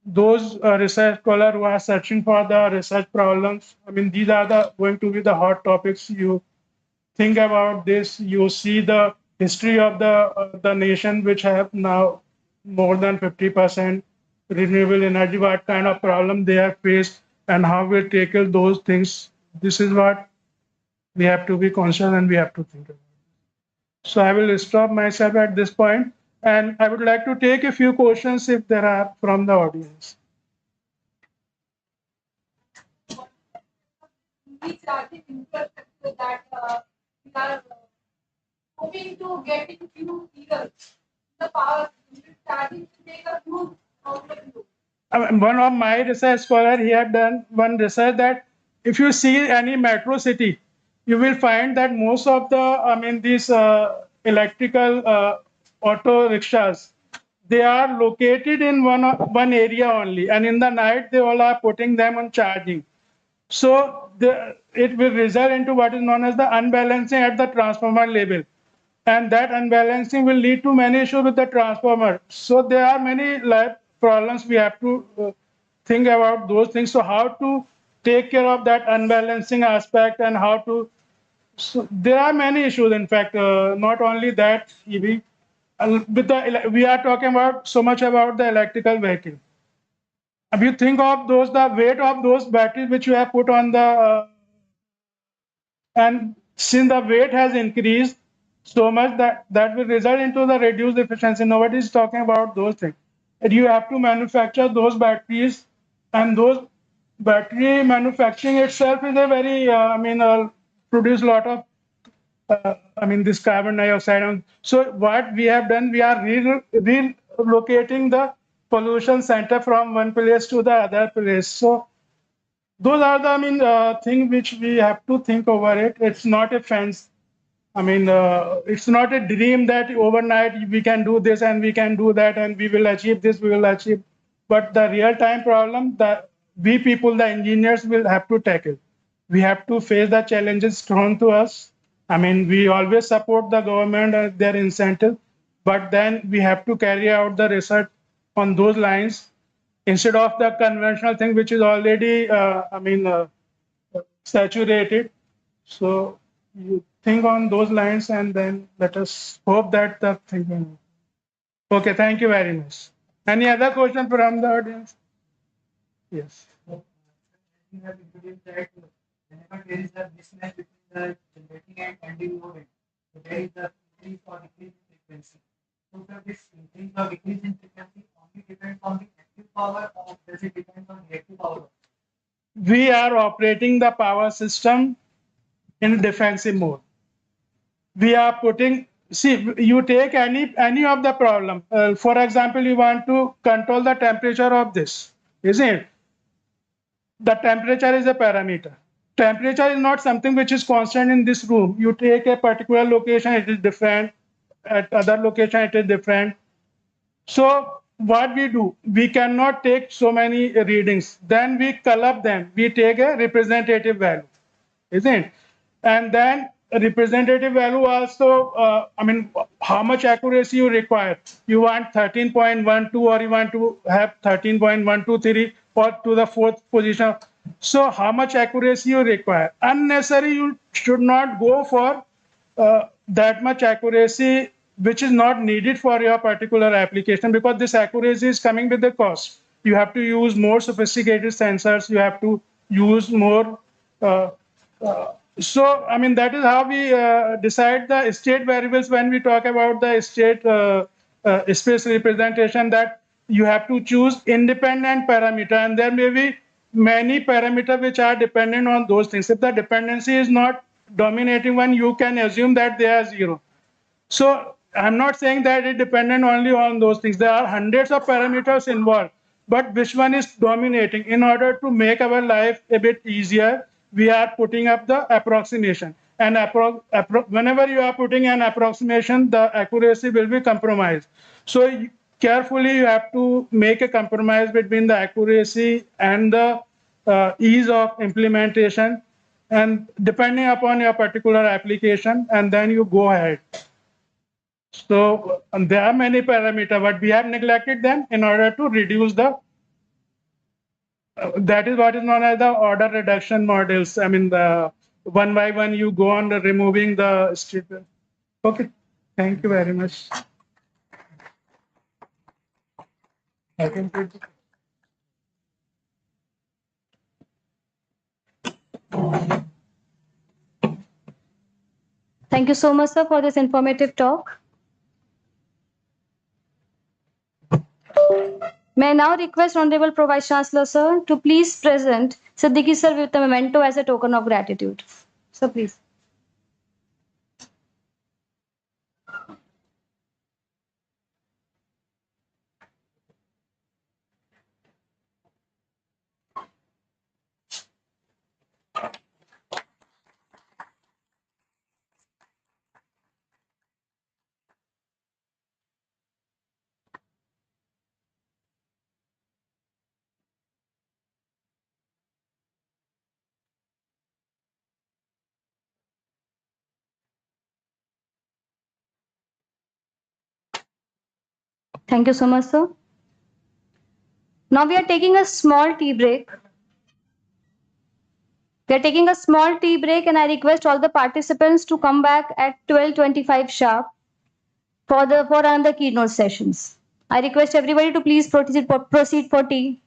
those research scholars who are searching for the research problems. These are going to be the hot topics. You think about this. You see the history of the nation, which have now more than 50% renewable energy. What kind of problem they have faced, and how we tackle those things. This is what we have to be conscious and we have to think about. So I will stop myself at this point, and I would like to take a few questions if there are from the audience. We charging infrastructure that we are hoping to get in few years. The power starting to take a huge outlet. One of my research scholar, he had done one research that if you see any metro city, you will find that most of the, these electrical auto rickshaws, they are located in one area only, and in the night they all are putting them on charging. So it will result into what is known as the unbalancing at the transformer level. And that unbalancing will lead to many issues with the transformer. So there are many life problems we have to think about those things. So how to take care of that unbalancing aspect and how to, so there are many issues, in fact, not only that, EV. We are talking about so much about the electrical vehicle. If you think of those, the weight of those batteries which you have put on the, and since the weight has increased so much that will result into the reduced efficiency. Nobody is talking about those things. And you have to manufacture those batteries, and those battery manufacturing itself is a very, produce a lot of this carbon dioxide. So what we have done, we are relocating the pollution center from one place to the other place. So those are the thing which we have to think over it. It's not a fence. It's not a dream that overnight we can do this and we can do that and we will achieve this, we will achieve. But the real time problem that we people, the engineers, will have to tackle. We have to face the challenges thrown to us. We always support the government and their incentive, but then we have to carry out the research on those lines instead of the conventional thing which is already, saturated. So you think on those lines, and then let us hope that the thing will move. Okay, thank you very much. Any other question from the audience? Yes. You have introduced that whenever there is a mismatch between the generating and ending moment, so there is a increase or decrease in frequency. So sir, this increase or decrease in frequency only depends on the active power, or does it depend on reactive power? We are operating the power system in defensive mode. We are putting, see, you take any of the problem. For example, you want to control the temperature of this, isn't it? The temperature is a parameter. Temperature is not something which is constant in this room. You take a particular location, it is different. At other location, it is different. So what we do, we cannot take so many readings. Then we club them. We take a representative value, isn't it? And then a representative value also, how much accuracy you require. You want 13.12 or you want to have 13.123 or to the fourth position. So how much accuracy you require. Unnecessary, you should not go for that much accuracy which is not needed for your particular application, because this accuracy is coming with the cost. You have to use more sophisticated sensors. You have to use more. That is how we decide the state variables when we talk about the state space representation, that you have to choose independent parameter, and there may be many parameters which are dependent on those things. If the dependency is not dominating one, you can assume that they are zero. So I'm not saying that it dependent only on those things. There are hundreds of parameters involved, but which one is dominating? In order to make our life a bit easier, we are putting up the approximation. And whenever you are putting an approximation, the accuracy will be compromised. So carefully, you have to make a compromise between the accuracy and the ease of implementation, and depending upon your particular application, and then you go ahead. So there are many parameters, but we have neglected them in order to reduce the, that is what is known as the order reduction models. The one by one you go on removing the street. Okay, thank you very much. I think Thank you so much, sir, for this informative talk. May I now request Honorable Pro Vice Chancellor, sir, to please present Siddiqui sir with a memento as a token of gratitude. Sir, please. Thank you so much, sir. Now we are taking a small tea break. We are taking a small tea break, and I request all the participants to come back at 12:25 sharp for another keynote sessions. I request everybody to please proceed for tea.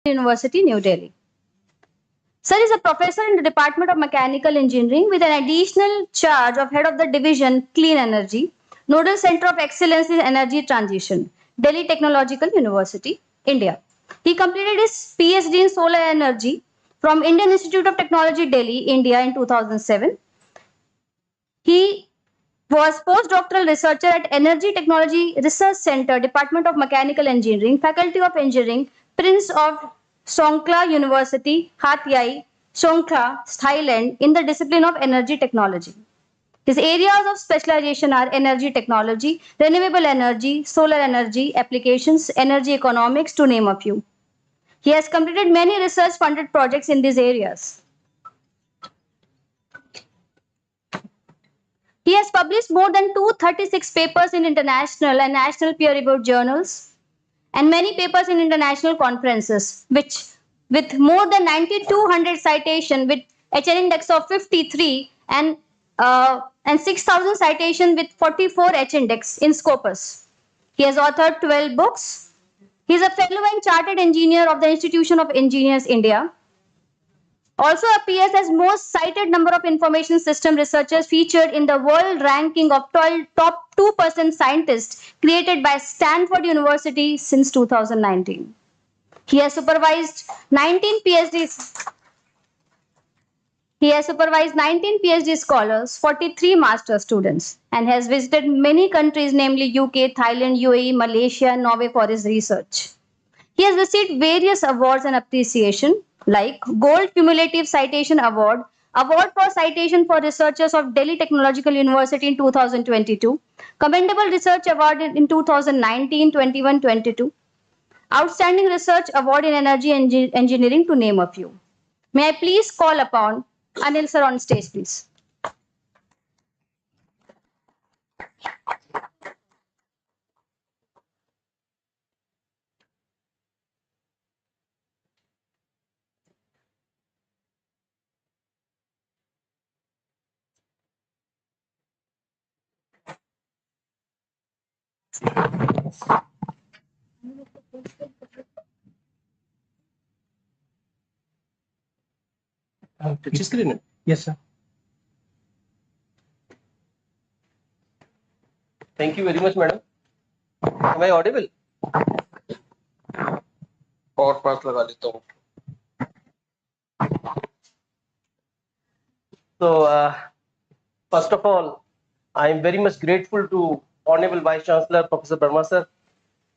University, New Delhi. Sir is a professor in the Department of Mechanical Engineering with an additional charge of head of the division Clean Energy, Nodal Center of Excellence in Energy Transition, Delhi Technological University, India. He completed his PhD in solar energy from Indian Institute of Technology, Delhi, India in 2007. He was postdoctoral researcher at Energy Technology Research Center, Department of Mechanical Engineering, Faculty of Engineering, Prince of Songkhla University, Hatyai, Songkhla, Thailand, in the discipline of energy technology. His areas of specialization are energy technology, renewable energy, solar energy applications, energy economics, to name a few. He has completed many research funded projects in these areas. He has published more than 236 papers in international and national peer-reviewed journals and many papers in international conferences, which with more than 9,200 citations with HN index of 53 and 6,000 citations with 44 H index in Scopus. He has authored 12 books. He is a fellow and chartered engineer of the Institution of Engineers India. Also appears as most cited number of information system researchers featured in the world ranking of top 2% scientists created by Stanford University since 2019. He has supervised 19 PhDs. He has supervised 19 PhD scholars, 43 master students, and has visited many countries, namely UK, Thailand, UAE, Malaysia, and Norway for his research. He has received various awards and appreciation like Gold Cumulative Citation Award, Award for Citation for Researchers of Delhi Technological University in 2022, Commendable Research Award in 2019, 21, 22, Outstanding Research Award in Energy Engineering, to name a few. May I please call upon Anil sir on stage, please. Touch screen? Yes, sir. Thank you very much, madam. Am I audible? और पास लगा लेता हूँ. So, first of all, I am very much grateful to Honorable Vice Chancellor Professor Verma sir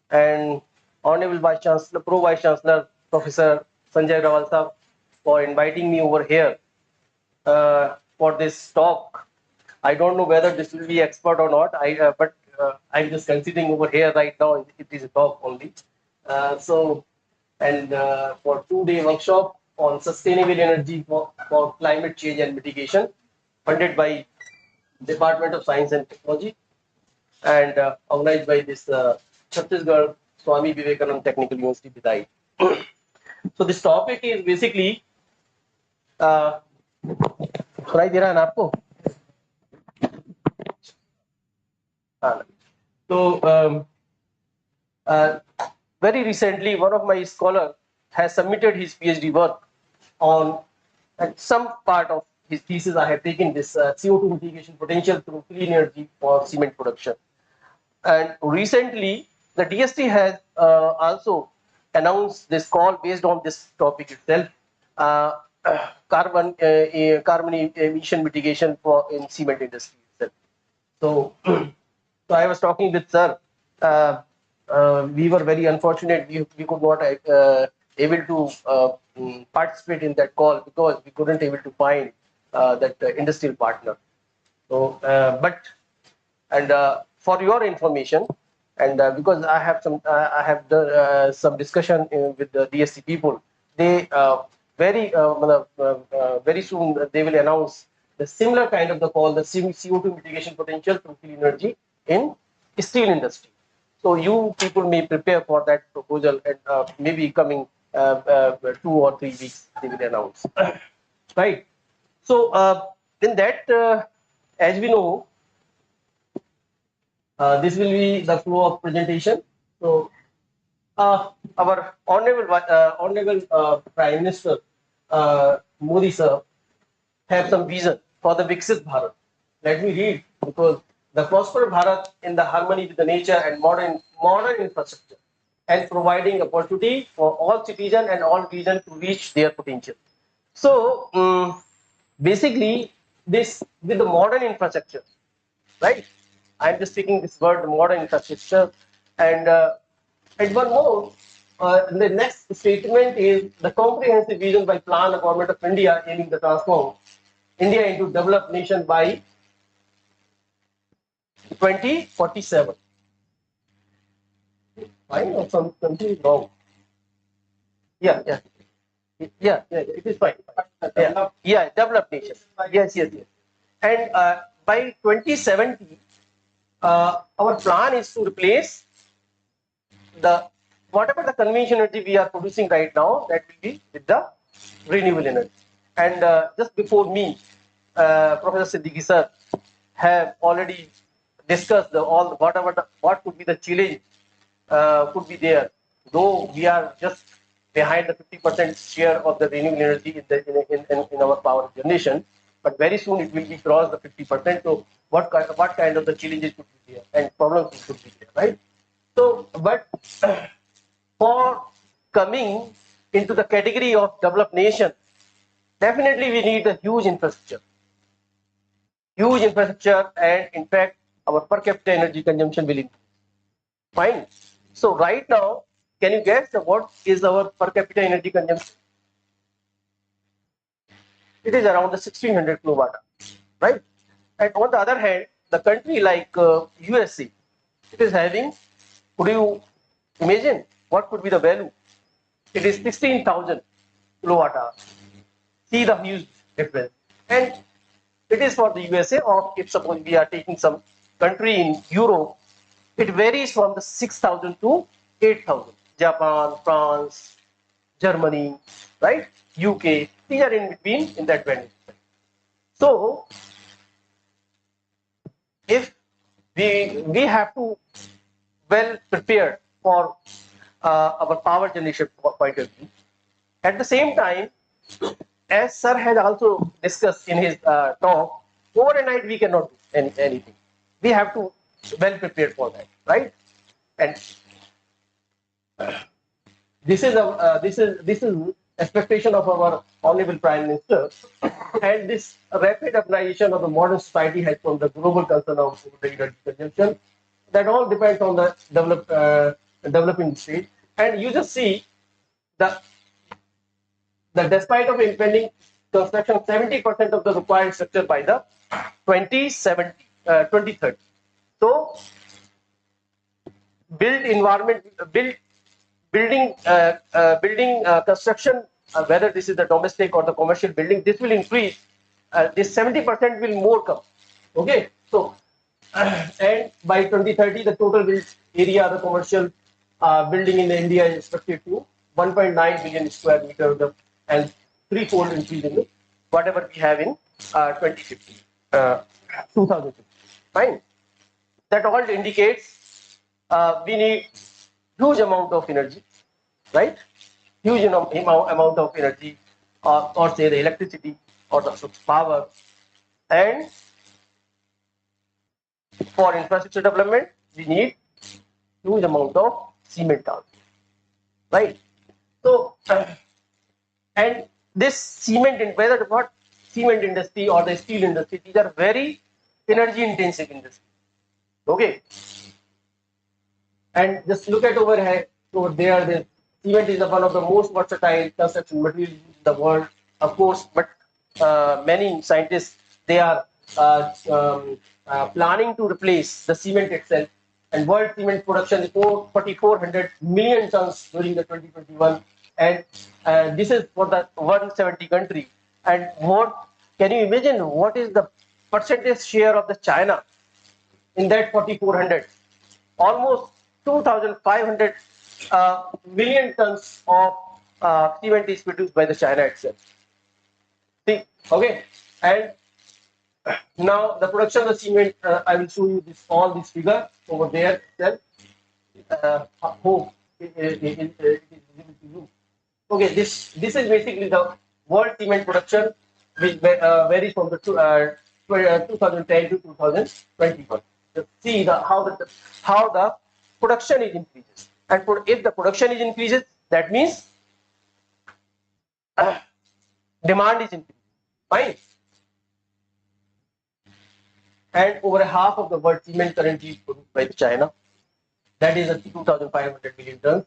and Honorable Vice Chancellor, Pro Vice Chancellor Professor Sanjay Rawal sir for inviting me over here for this talk. I don't know whether this will be expert or not. But I'm just considering over here right now. It is a talk only. For 2-day workshop on sustainable energy for climate change and mitigation, funded by Department of Science and Technology and organized by this Chhattisgarh Swami Vivekananda Technical University, Bhilai. So this topic is basically सुनाई दे रहा है ना आपको? So very recently, one of my scholars has submitted his PhD work on, and some part of his thesis I have taken this CO2 mitigation potential through clean energy for cement production. And recently, the DST has also announced this call based on this topic itself, carbon emission mitigation for in cement industry itself. So, so I was talking with sir. We were very unfortunate. We could not able to participate in that call because we couldn't able to find that industrial partner. So, for your information, and because I have some discussion with the DSC people, they very soon they will announce the similar kind of the call, the CO2 mitigation potential through clean energy in steel industry. So you people may prepare for that proposal, and maybe coming 2 or 3 weeks they will announce. Right. So in that, as we know, this will be the flow of presentation. So our honorable Prime Minister Modi sir have some vision for the Viksit Bharat. Let me read, because the prosper Bharat in the harmony with the nature and modern infrastructure, and providing opportunity for all citizens and all regions to reach their potential. So basically, this with the modern infrastructure, right? I'm just speaking this word, modern infrastructure, and one more. The next statement is the comprehensive vision by plan of Government of India aiming to transform India into developed nation by 2047. Fine, or something is wrong. Yeah, yeah, it is fine. Yeah, developed nation. Yes. And by 2070, our plan is to replace the whatever the conventional energy we are producing right now, that will be with the renewable energy. And just before me, Professor Siddiqui sir have already discussed what could be the challenge could be there. Though we are just behind the 50% share of the renewable energy in our power generation, but very soon it will be crossed the 50%. So what kind of the challenges could be there and problems could be there, right? So, but for coming into the category of developed nation, definitely we need a huge infrastructure, and in fact, our per capita energy consumption will increase. Fine. So right now, can you guess what is our per capita energy consumption? It is around the 1600 kilowatt, right? And on the other hand, the country like USA, it is having, could you imagine what could be the value? It is 16,000 kilowatt hour. See the huge difference. And it is for the USA, or if suppose we are taking some country in Europe, it varies from the 6,000 to 8,000. Japan, France, Germany, right? UK, these are in between in that value. So if we have to well prepared for our power generation point of view. At the same time, as sir has also discussed in his talk, overnight we cannot do anything. We have to well prepared for that, right? And this is expectation of our honorable Prime Minister, and this rapid urbanization of the modern society has from the global concern of the energy consumption. That all depends on the developing state, and you just see the despite of impending construction, 70% of the required structure by the 2030. So, building construction, whether this is the domestic or the commercial building, this will increase. This 70% will more come. Okay, so and by 2030, the total built area of the commercial building in India is expected to 1.9 billion square meter, and threefold increase in whatever we have in 2050, 2050. Fine. That all indicates we need huge amount of energy, right? Huge amount of energy, or say the electricity or the power, and for infrastructure development, we need huge amount of cement also, right? So, and this cement, whether what cement industry or the steel industry, these are very energy intensive industry. Okay, and just look at over here, over there. The cement is one of the most versatile construction materials in the world, of course. But many scientists, they are planning to replace the cement itself. And world cement production is 4,400 million tons during the 2021, and this is for the 170 country. And what can you imagine? What is the percentage share of the China in that 4,400? Almost 2,500 million tons of cement is produced by the China itself. See, okay, and now the production of cement, I will show you all this figure over there itself. Hope it is visible to you. Okay, this is basically the world cement production, which varies from the 2010 to 2021. See how the production is increases, and if the production is increases, that means demand is increasing. Fine. And over half of the world cement currently is produced by China. That is 2,500 million tons.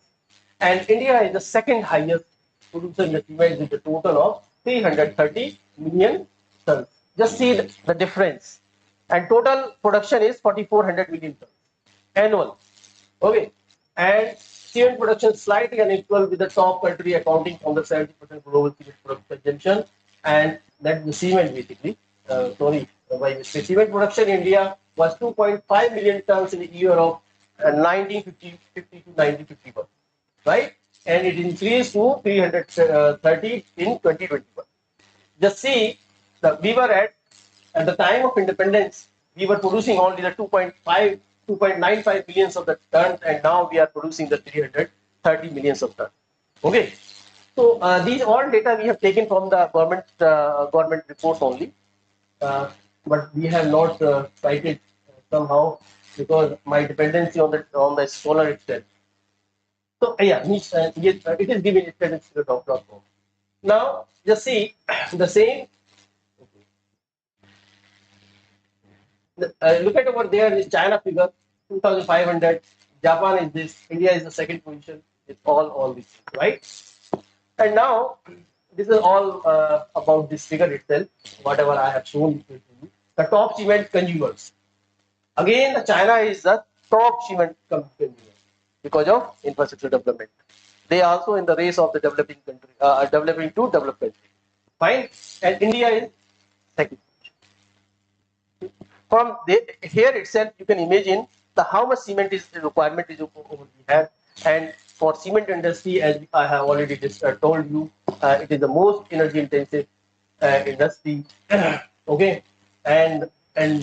And India is the second highest producer in the cement with a total of 330 million tons. Just see the difference. And total production is 4,400 million tons annual. Okay. And cement production slightly unequal with the top country accounting for the 70% global cement consumption. And that's the cement basically. By cement production in India was 2.5 million tons in the year of 1950 to 1951, right? And it increased to 330 in 2021. Just see, we were at the time of independence, we were producing only the 2.95 millions of the tons, and now we are producing the 330 millions of tons. Okay. So these all data we have taken from the government reports only. But we have not cited somehow because my dependency on the solar itself. So yeah, it is given itself to the top. Now just see the same. Look at over there. This China figure 2,500. Japan is this. India is the second position. It's all this, right? And now this is all about this figure itself. Whatever I have shown to you. The top cement consumers. Again, China is the top cement consumer because of infrastructure development. They are also in the race of the developing country, developing to developed country. Fine, and India is second. From here itself, you can imagine how much cement is the requirement is over we have, and for cement industry, as I have already told you, it is the most energy intensive industry. Okay. And in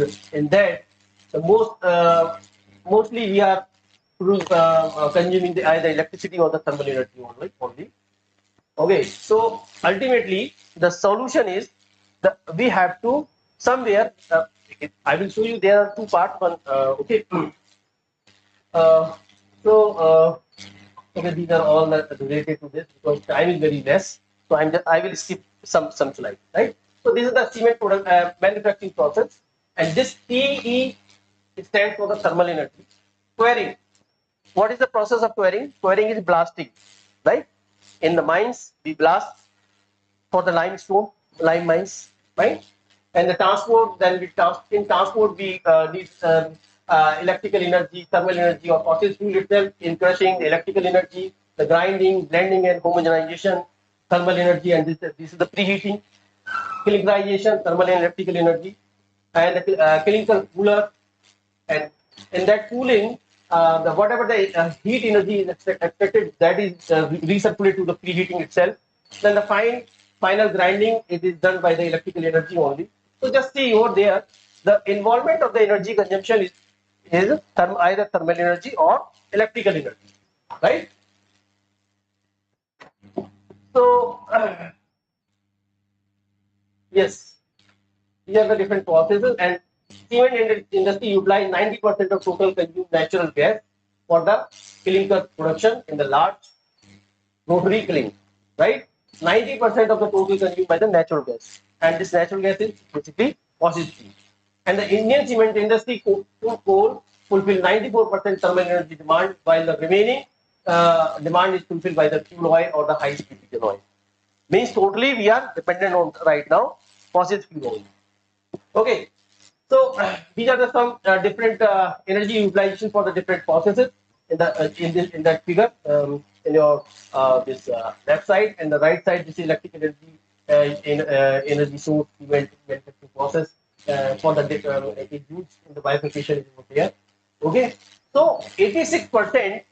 that the mostly we are consuming either electricity or the thermal energy only. Okay, so ultimately the solution is that we have to somewhere. I will show you there are two parts. One, okay. Okay, these are all related to this because time is very less. So I will skip some slides, right? So this is the cement product manufacturing process, and this TE stands for the thermal energy. Quarrying. What is the process of quarrying? Quarrying is blasting, right? In the mines, we blast for the lime mines, right? And the transport, then in transport we need electrical energy, thermal energy, or fossil fuel itself. In crushing, the electrical energy, the grinding, blending, and homogenization, thermal energy, and this is the preheating. Clinkerization, thermal and electrical energy, and the clinker cooler, and in that cooling, whatever the heat energy is expected, that is recirculated to the preheating itself. Then the final grinding, it is done by the electrical energy only. So just see over there, the involvement of the energy consumption is either thermal energy or electrical energy, right? So yes, these are the different processes, and cement industry utilize 90% of total consumed natural gas for the clinker production in the large rotary kiln, right? 90% of the total consumed by the natural gas, and this natural gas is basically fossil fuel. And the Indian cement industry coal fulfill 94% thermal energy demand, while the remaining demand is fulfilled by the fuel oil or the high speed diesel oil. Means totally we are dependent on right now fossil fuel oil. Okay, so these are the some different energy utilization for the different processes in that figure in your this left side, and the right side this is electric energy energy source manufacturing process for the it is used in the bifurcation is over here. Okay, so 86%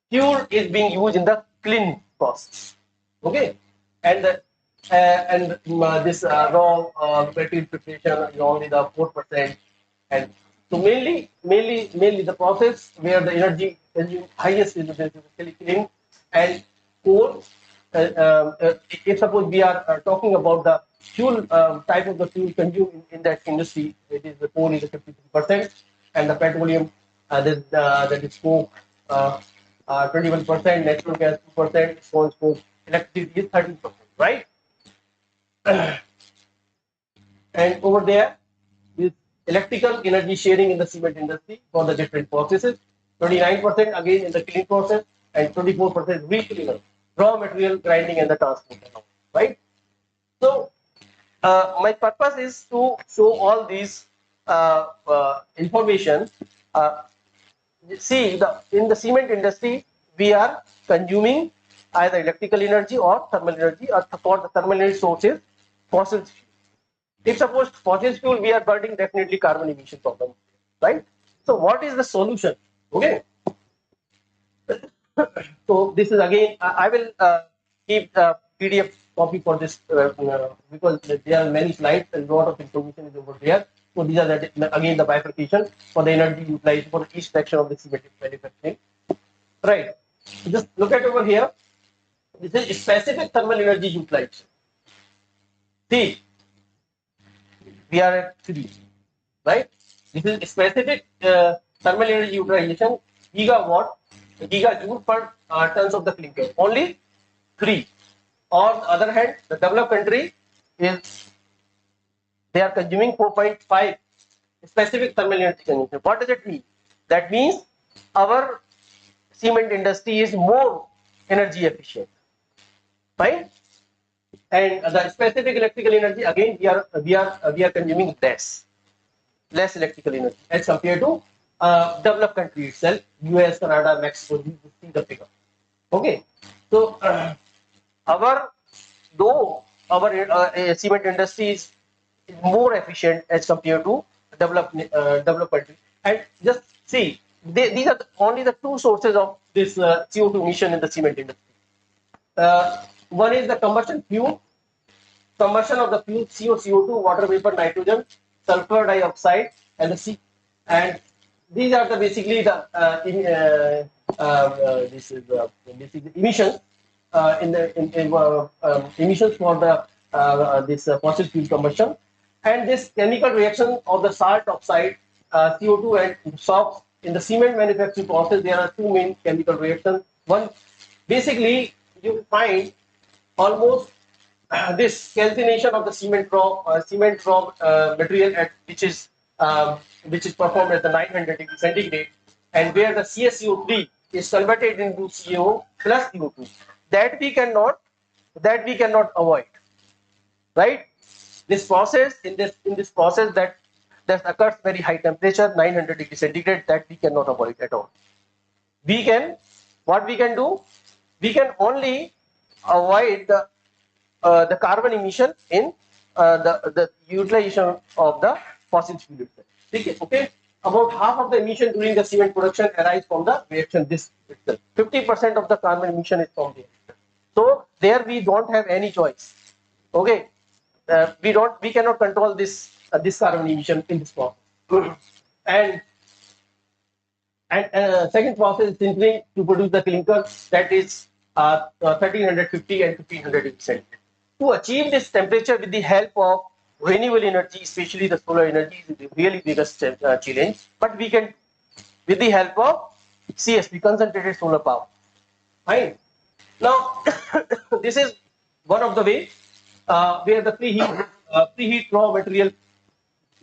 fuel is being used in the clean process. Okay, and this raw material preparation is only the 4%, and So mainly the process where the energy is highest is basically clean and coal. If suppose we are talking about the fuel type of the fuel consumed in that industry, it is the coal is 53%, and the petroleum that is coke 21%, natural gas 2%, so on so electricity is 13%, right? And over there is electrical energy sharing in the cement industry for the different processes. 29% again in the clean process and 24% recleaner, raw material grinding and the transport, right? So my purpose is to show all these information. Uh, See, in the cement industry, we are consuming either electrical energy or thermal energy, or for the thermal energy sources, fossil fuel. If suppose fossil fuel, we are burning, definitely carbon emission problem, right? So what is the solution? Okay. So this is again, I will keep the PDF copy for this because there are many slides and a lot of information is over there. So these are again the bifurcation for the energy utilized for each section of the cement manufacturing. Right. Just look at over here. This is specific thermal energy utilized. See, we are at 3, right? This is specific thermal energy utilization, gigawatt, gigajoule per tons of the clinker. Only 3. On the other hand, the developed country is they are consuming 4.5 specific thermal energy consumption. What does it mean? That means our cement industry is more energy efficient, right? And the specific electrical energy again we are consuming less electrical energy as compared to developed country itself, US, Canada, Mexico. You see the figure. Okay, so our though our cement industry is more efficient as compared to developed country, and just see these are only the 2 sources of this CO2 emission in the cement industry. One is the combustion fuel. Combustion of the fuel CO2, water vapor, nitrogen, sulfur dioxide, and the C. And these are the basically the this is basically emissions emissions for the this fossil fuel combustion, and this chemical reaction of the salt oxide, CO2 and SOx in the cement manufacturing process. There are 2 main chemical reactions. One, basically you find almost this calcination of the cement from material at which is performed at the 900 degree centigrade, and where the CSCO3 is converted into CO plus CO2. That we cannot avoid, right? This process in this process that occurs very high temperature, 900 degree centigrade, that we cannot avoid at all. We can what we can do? We can only avoid the carbon emission in the utilization of the fossil fuel. Okay, about half of the emission during the cement production arise from the reaction. This itself, 50% of the carbon emission is from there. So there we don't have any choice. Okay, we cannot control this carbon emission in this process. And second process is simply to produce the clinker, that is 1350 and 1500%. To achieve this temperature with the help of renewable energy, especially the solar energy, is the really biggest challenge. But we can, with the help of CSP, concentrated solar power. Fine. Now, this is one of the ways where the preheat raw material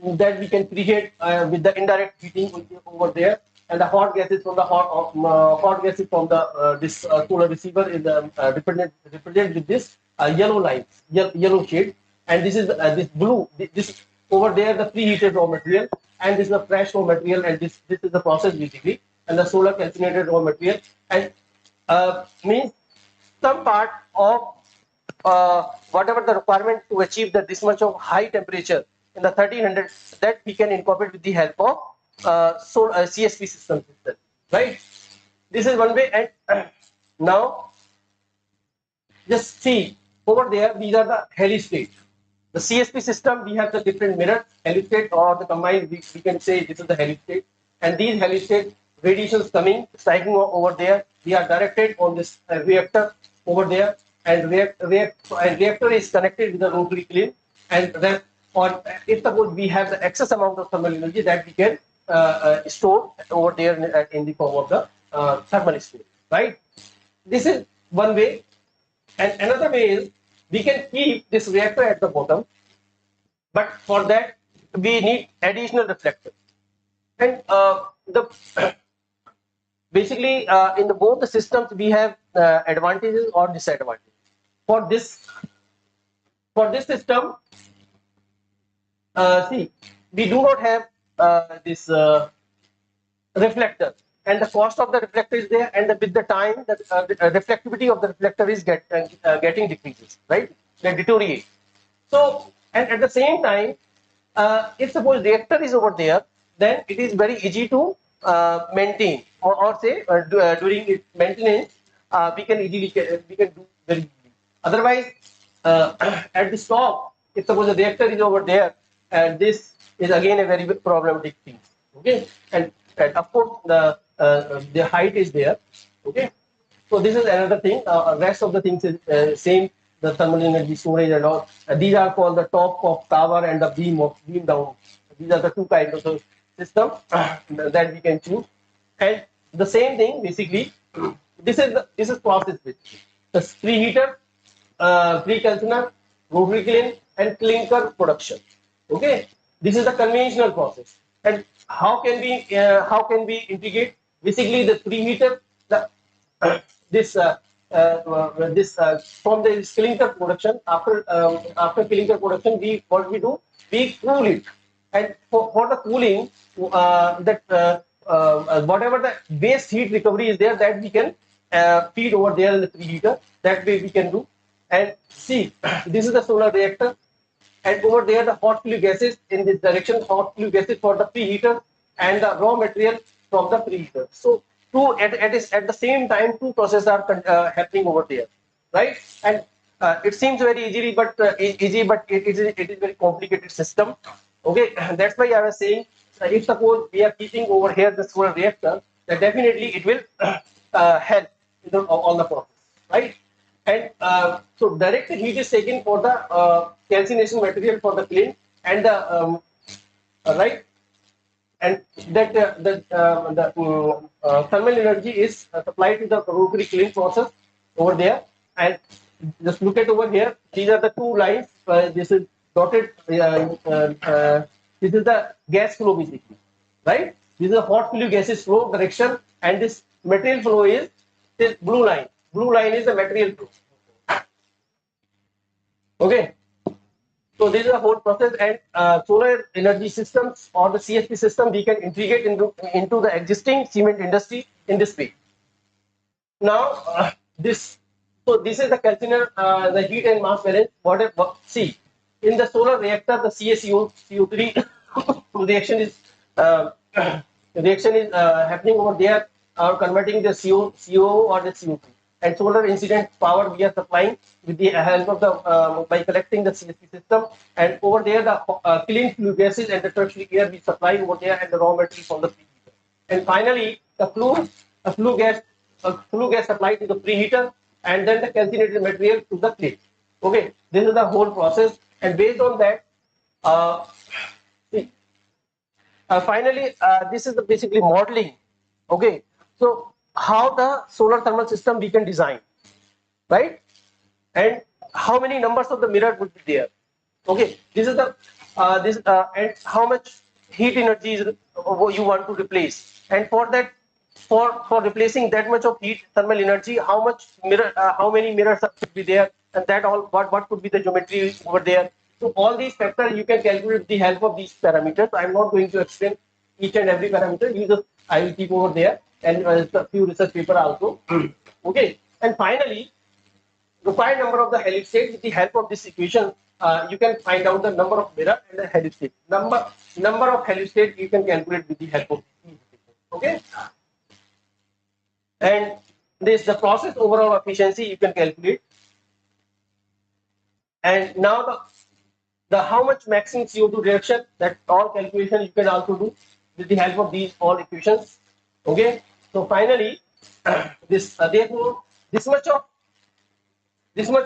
that we can preheat with the indirect heating over there, and the hot gases from the hot gases from the this solar receiver is represented with this yellow line, yellow shade, and this is this blue. This over there the preheated raw material, and this is the fresh raw material, and this is the process basically, and the solar calcinated raw material, and means some part of whatever the requirement to achieve this much of high temperature in the 1300, that we can incorporate with the help of CSP system itself, right? This is one way. And now just see over there, these are the heli state. The CSP system, we have the different mirror, helipstate or the combined, we can say this is the helipstate. And these helipstate radiations coming, striking over there, we are directed on this reactor over there, and reactor is connected with the rotary kiln, and then or if suppose we have the excess amount of thermal energy that we can store over there in the form of the thermal state, right? This is one way, and another way is we can keep this reactor at the bottom, but for that we need additional reflector. And the basically in the both the systems we have advantages or disadvantages. For this system, see, we do not have this reflector, and the cost of the reflector is there, and with the time the reflectivity of the reflector is getting decreases, right? They deteriorate. So, and at the same time, if suppose reactor is over there, then it is very easy to maintain, or say during its maintenance we can easily we can do very easily. Otherwise, at the top, if suppose the reactor is over there, and this is again a very problematic thing. Okay, and of course the height is there. Okay, so this is another thing. Rest of the things is same. The thermal energy storage and all. These are called the top of tower and the beam down. These are the two kinds of the system that we can choose. And the same thing basically. This is process basically. The preheater, pre-calciner, rotary kiln, and clinker production. Okay, this is the conventional process. And how can we integrate? Basically, the preheater, this from the clinker production, after clinker production, what we do, we cool it, and for the cooling, whatever the waste heat recovery is there, that we can feed over there in the preheater. That way we can do. And see, this is the solar reactor, and over there the hot flue gases in this direction, hot flue gases for the preheater, and the raw material from the preheater. So at the same time, two processes are happening over there, right? And it seems very easy, but it is very complicated system. Okay, that's why I was saying, if suppose we are keeping over here the solar reactor, then definitely it will help in all the process, right? And so direct heat is taken for the calcination material for the kiln, and the right, and that the thermal energy is supplied to the rotary kiln process over there. And just look at over here, these are the two lines. This is dotted, this is the gas flow basically, right? This is a hot flue gases flow direction, and this material flow is this blue line. Blue line is the material flow. Okay, so this is the whole process, and solar energy systems or the CSP system we can integrate into the existing cement industry in this way. Now this is the calciner, the heat and mass balance. See, in the solar reactor, the CO3 reaction is happening over there, converting the CO or the CO2. And solar incident power we are supplying with the help of the by collecting the CSP system, and over there the clean flue gases and the tertiary air we supply over there, and the raw material from the preheater. And finally the flue gas supplied to the preheater, and then the calcinated material to the plate. Okay, this is the whole process, and based on that, finally this is the basically modeling. Okay, so how the solar thermal system we can design, right? And how many numbers of the mirror would be there? Okay, this is the and how much heat energy is you want to replace, and for that, for replacing that much of heat thermal energy, how many mirrors should be there, and that all what could be the geometry over there. So all these factors you can calculate with the help of these parameters. I'm not going to explain each and every parameter. I will keep over there, and a few research paper also. Okay, and finally, required number of the helipstate. With the help of this equation, you can find out the number of mirror and the helipstate. Number of helipstate you can calculate with the help of this equation. Okay, and this the process overall efficiency you can calculate. And now the how much maximum CO2 reduction, that all calculation you can also do with the help of these all equations. Okay, so finally this therefore this much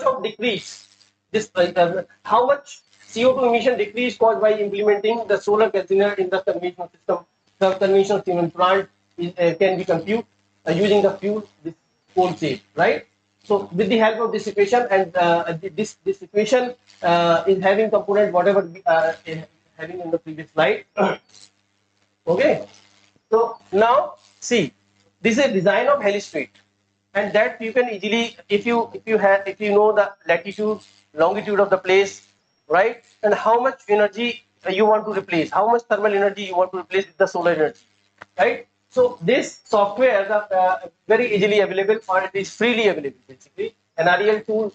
of decrease, this how much CO2 emission decrease caused by implementing the solar calciner in the conventional system, the conventional cement plant is, can be computed using the fuel this coal save, right? So with the help of this equation and this equation is having component whatever we are having in the previous slide. Okay, so now see, this is a design of helistrait, and that you can easily, if you know the latitude, longitude of the place, right, and how much energy you want to replace, how much thermal energy you want to replace with the solar energy, right? So this software very easily available, or it is freely available basically. An real tool,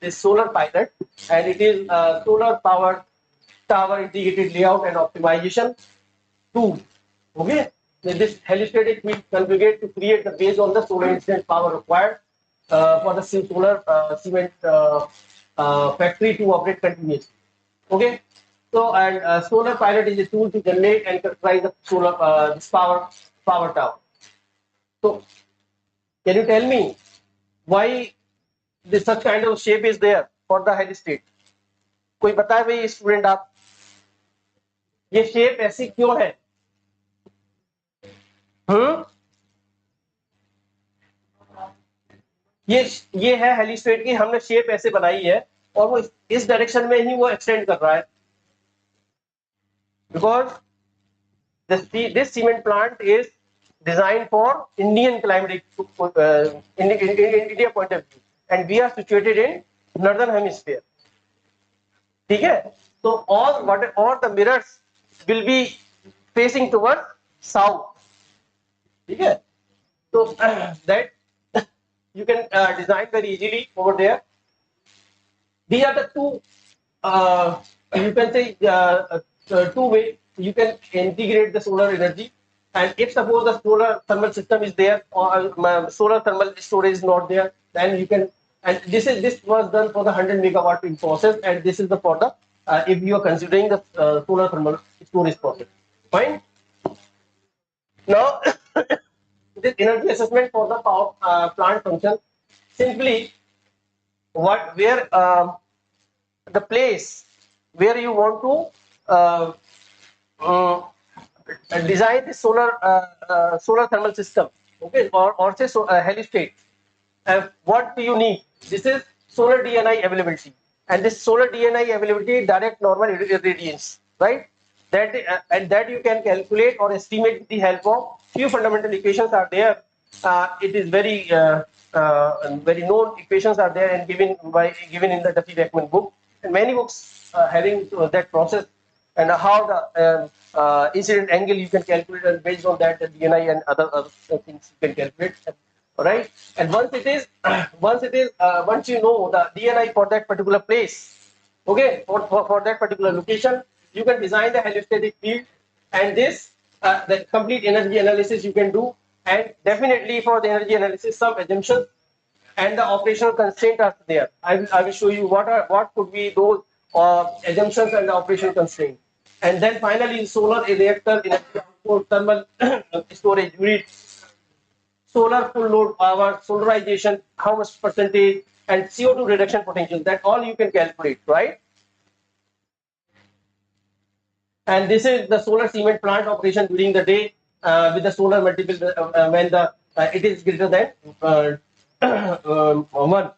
this solar pilot, and it is solar powered tower integrated layout and optimization tool. Okay, this helistrait will configure to create the based on the solar incident power required for the solar cement factory to operate continuously. Okay, so and solar pilot is a tool to generate and characterize the solar this power tower. So can you tell me why this such kind of shape is there for the helistrait? कोई बताए भाई student आप, ये shape ऐसी क्यों है? ये है हेलिस्ट्रेट की, हमने शेप ऐसे बनाई है और वो इस डायरेक्शन में ही वो एक्सटेंड कर रहा है, because this cement plant is designed for Indian climatic India point of view, and we are situated in northern hemisphere. ठीक है, so all the mirrors will be facing towards south. ठीक है, so that you can design very easily over there. These are the two you can say two ways you can integrate the solar energy. And if suppose the solar thermal system is there or solar thermal storage is not there, then you can, and this was done for the 100 megawatt in process, and this is the for the if you are considering the solar thermal storage process. Fine. Now this energy assessment for the power plant function, simply where the place where you want to design the solar thermal system, okay, or say helistrait. What do you need? This is solar DNI availability, and this solar DNI availability direct normal irradiance, right? That and that you can calculate or estimate with the help of few fundamental equations are there. It is very very known equations are there and given in the Duffy Beckman book, and many books having that process and how the incident angle you can calculate, and based on that the DNI and other things you can calculate. All right, and once you know the DNI for that particular place, okay, for that particular location, you can design the heliostatic field, and this the complete energy analysis you can do, and definitely for the energy analysis some assumptions and the operational constraint are there. I will show you what could be those assumptions and the operational constraint. And then finally solar reactor energy output, thermal storage unit, solar full load power, solarization, how much percentage, and CO2 reduction potential. That all you can calculate, right? And this is the solar cement plant operation during the day with the solar multiple when the it is greater than 1.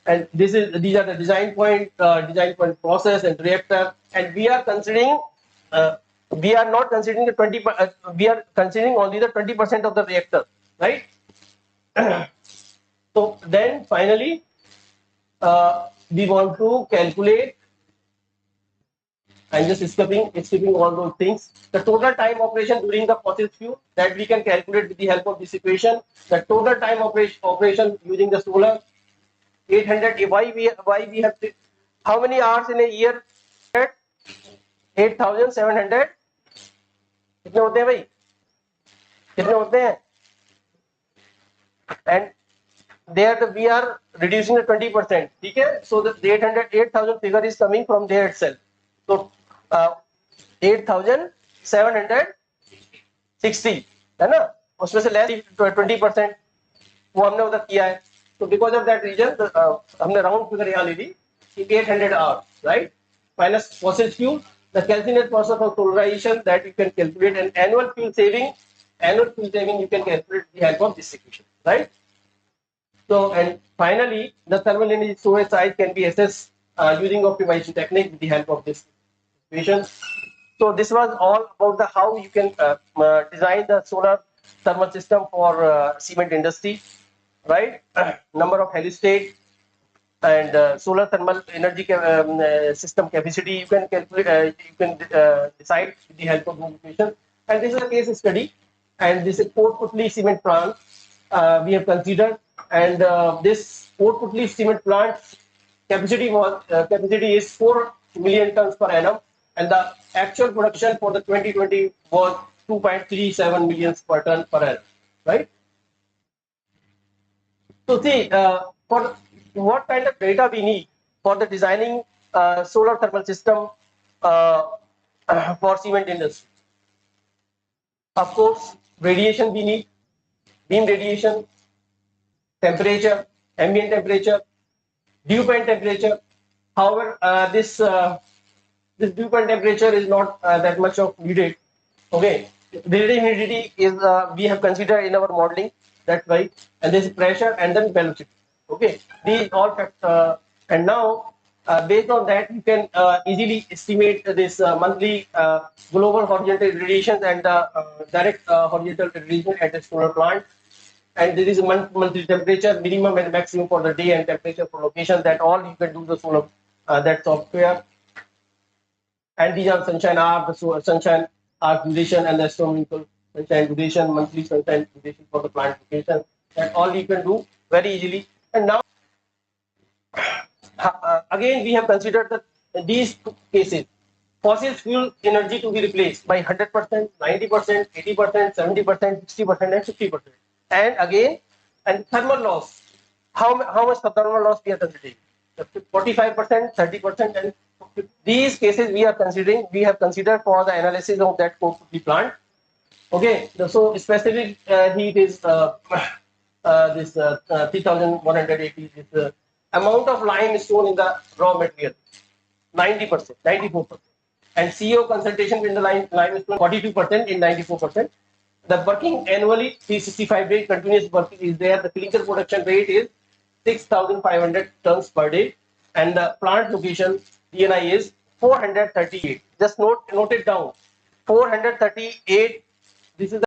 And these are the design point process and reactor. And we are considering we are not considering the 20. We are considering only the 20% of the reactor, right? So then finally we want to calculate. I'm just skipping all those things. The total time operation during the fossil fuel that we can calculate with the help of this equation. The total time operation using the solar 800. Why we have to, how many hours in a year? 8,700. कितने होते हैं भाई? कितने होते हैं? And there we are reducing the 20%. ठीक है? So the 8,000 figure is coming from there itself. तो 8,760 है ना, उसमें से लेस 20% वो हमने उधर किया है. तो बिकॉज ऑफ दैट रीजन हमने राउंड फिगर यहाँ ले ली कि 800 hours, right, minus fossil fuel, the calculate process of solarization that you can calculate an annual fuel saving you can calculate with the help of this equation, right? So, and finally the thermal energy storage size can be assessed using optimization technique with the help of this equation. So this was all about the how you can design the solar thermal system for cement industry, right? Number of helistate and solar thermal energy system capacity you can calculate, you can decide with the help of the equation. And this is a case study, and this is Port Putli cement plant we have considered, and this Port Putli cement plant capacity is 4 million tons per annum, and the actual production for the 2020 was 2.37 million per ton per annum, right? So see, for what kind of data we need for the designing solar thermal system uh, for cement industry. Of course, radiation we need, beam radiation, temperature, ambient temperature, dew point temperature. However, this dew point temperature is not that much of needed. Okay, relative humidity is we have considered in our modeling. That's why, and this pressure and then velocity. Okay, these all factors, and now based on that you can easily estimate this monthly global horizontal radiation and direct horizontal radiation at the solar plant. And there is a monthly temperature minimum and maximum for the day and temperature for location. That all you can do the solar that software. And these are sunshine hour, the sunshine hour duration, and the astronomical sunshine duration, monthly sunshine duration for the plant location. That all you can do very easily. And now again we have considered these two cases: fossil fuel energy to be replaced by 100%, 90%, 80%, 70%, 60%, and 50%. And again, and thermal loss. How much thermal loss we are considering? 45%, 30%, and 50%. These cases we are considering. We have considered for the analysis of that Port Putli plant. Okay, so specific heat is this 3,180. This amount of limestone in the raw material, 90%, 94%, and CO concentration in the limestone 42% in 94%. The working annually 365 days continuous working is there. The clinker production rate is 6,500 tons per day, and the plant location DNI is 438. Just note it down. 438. This is the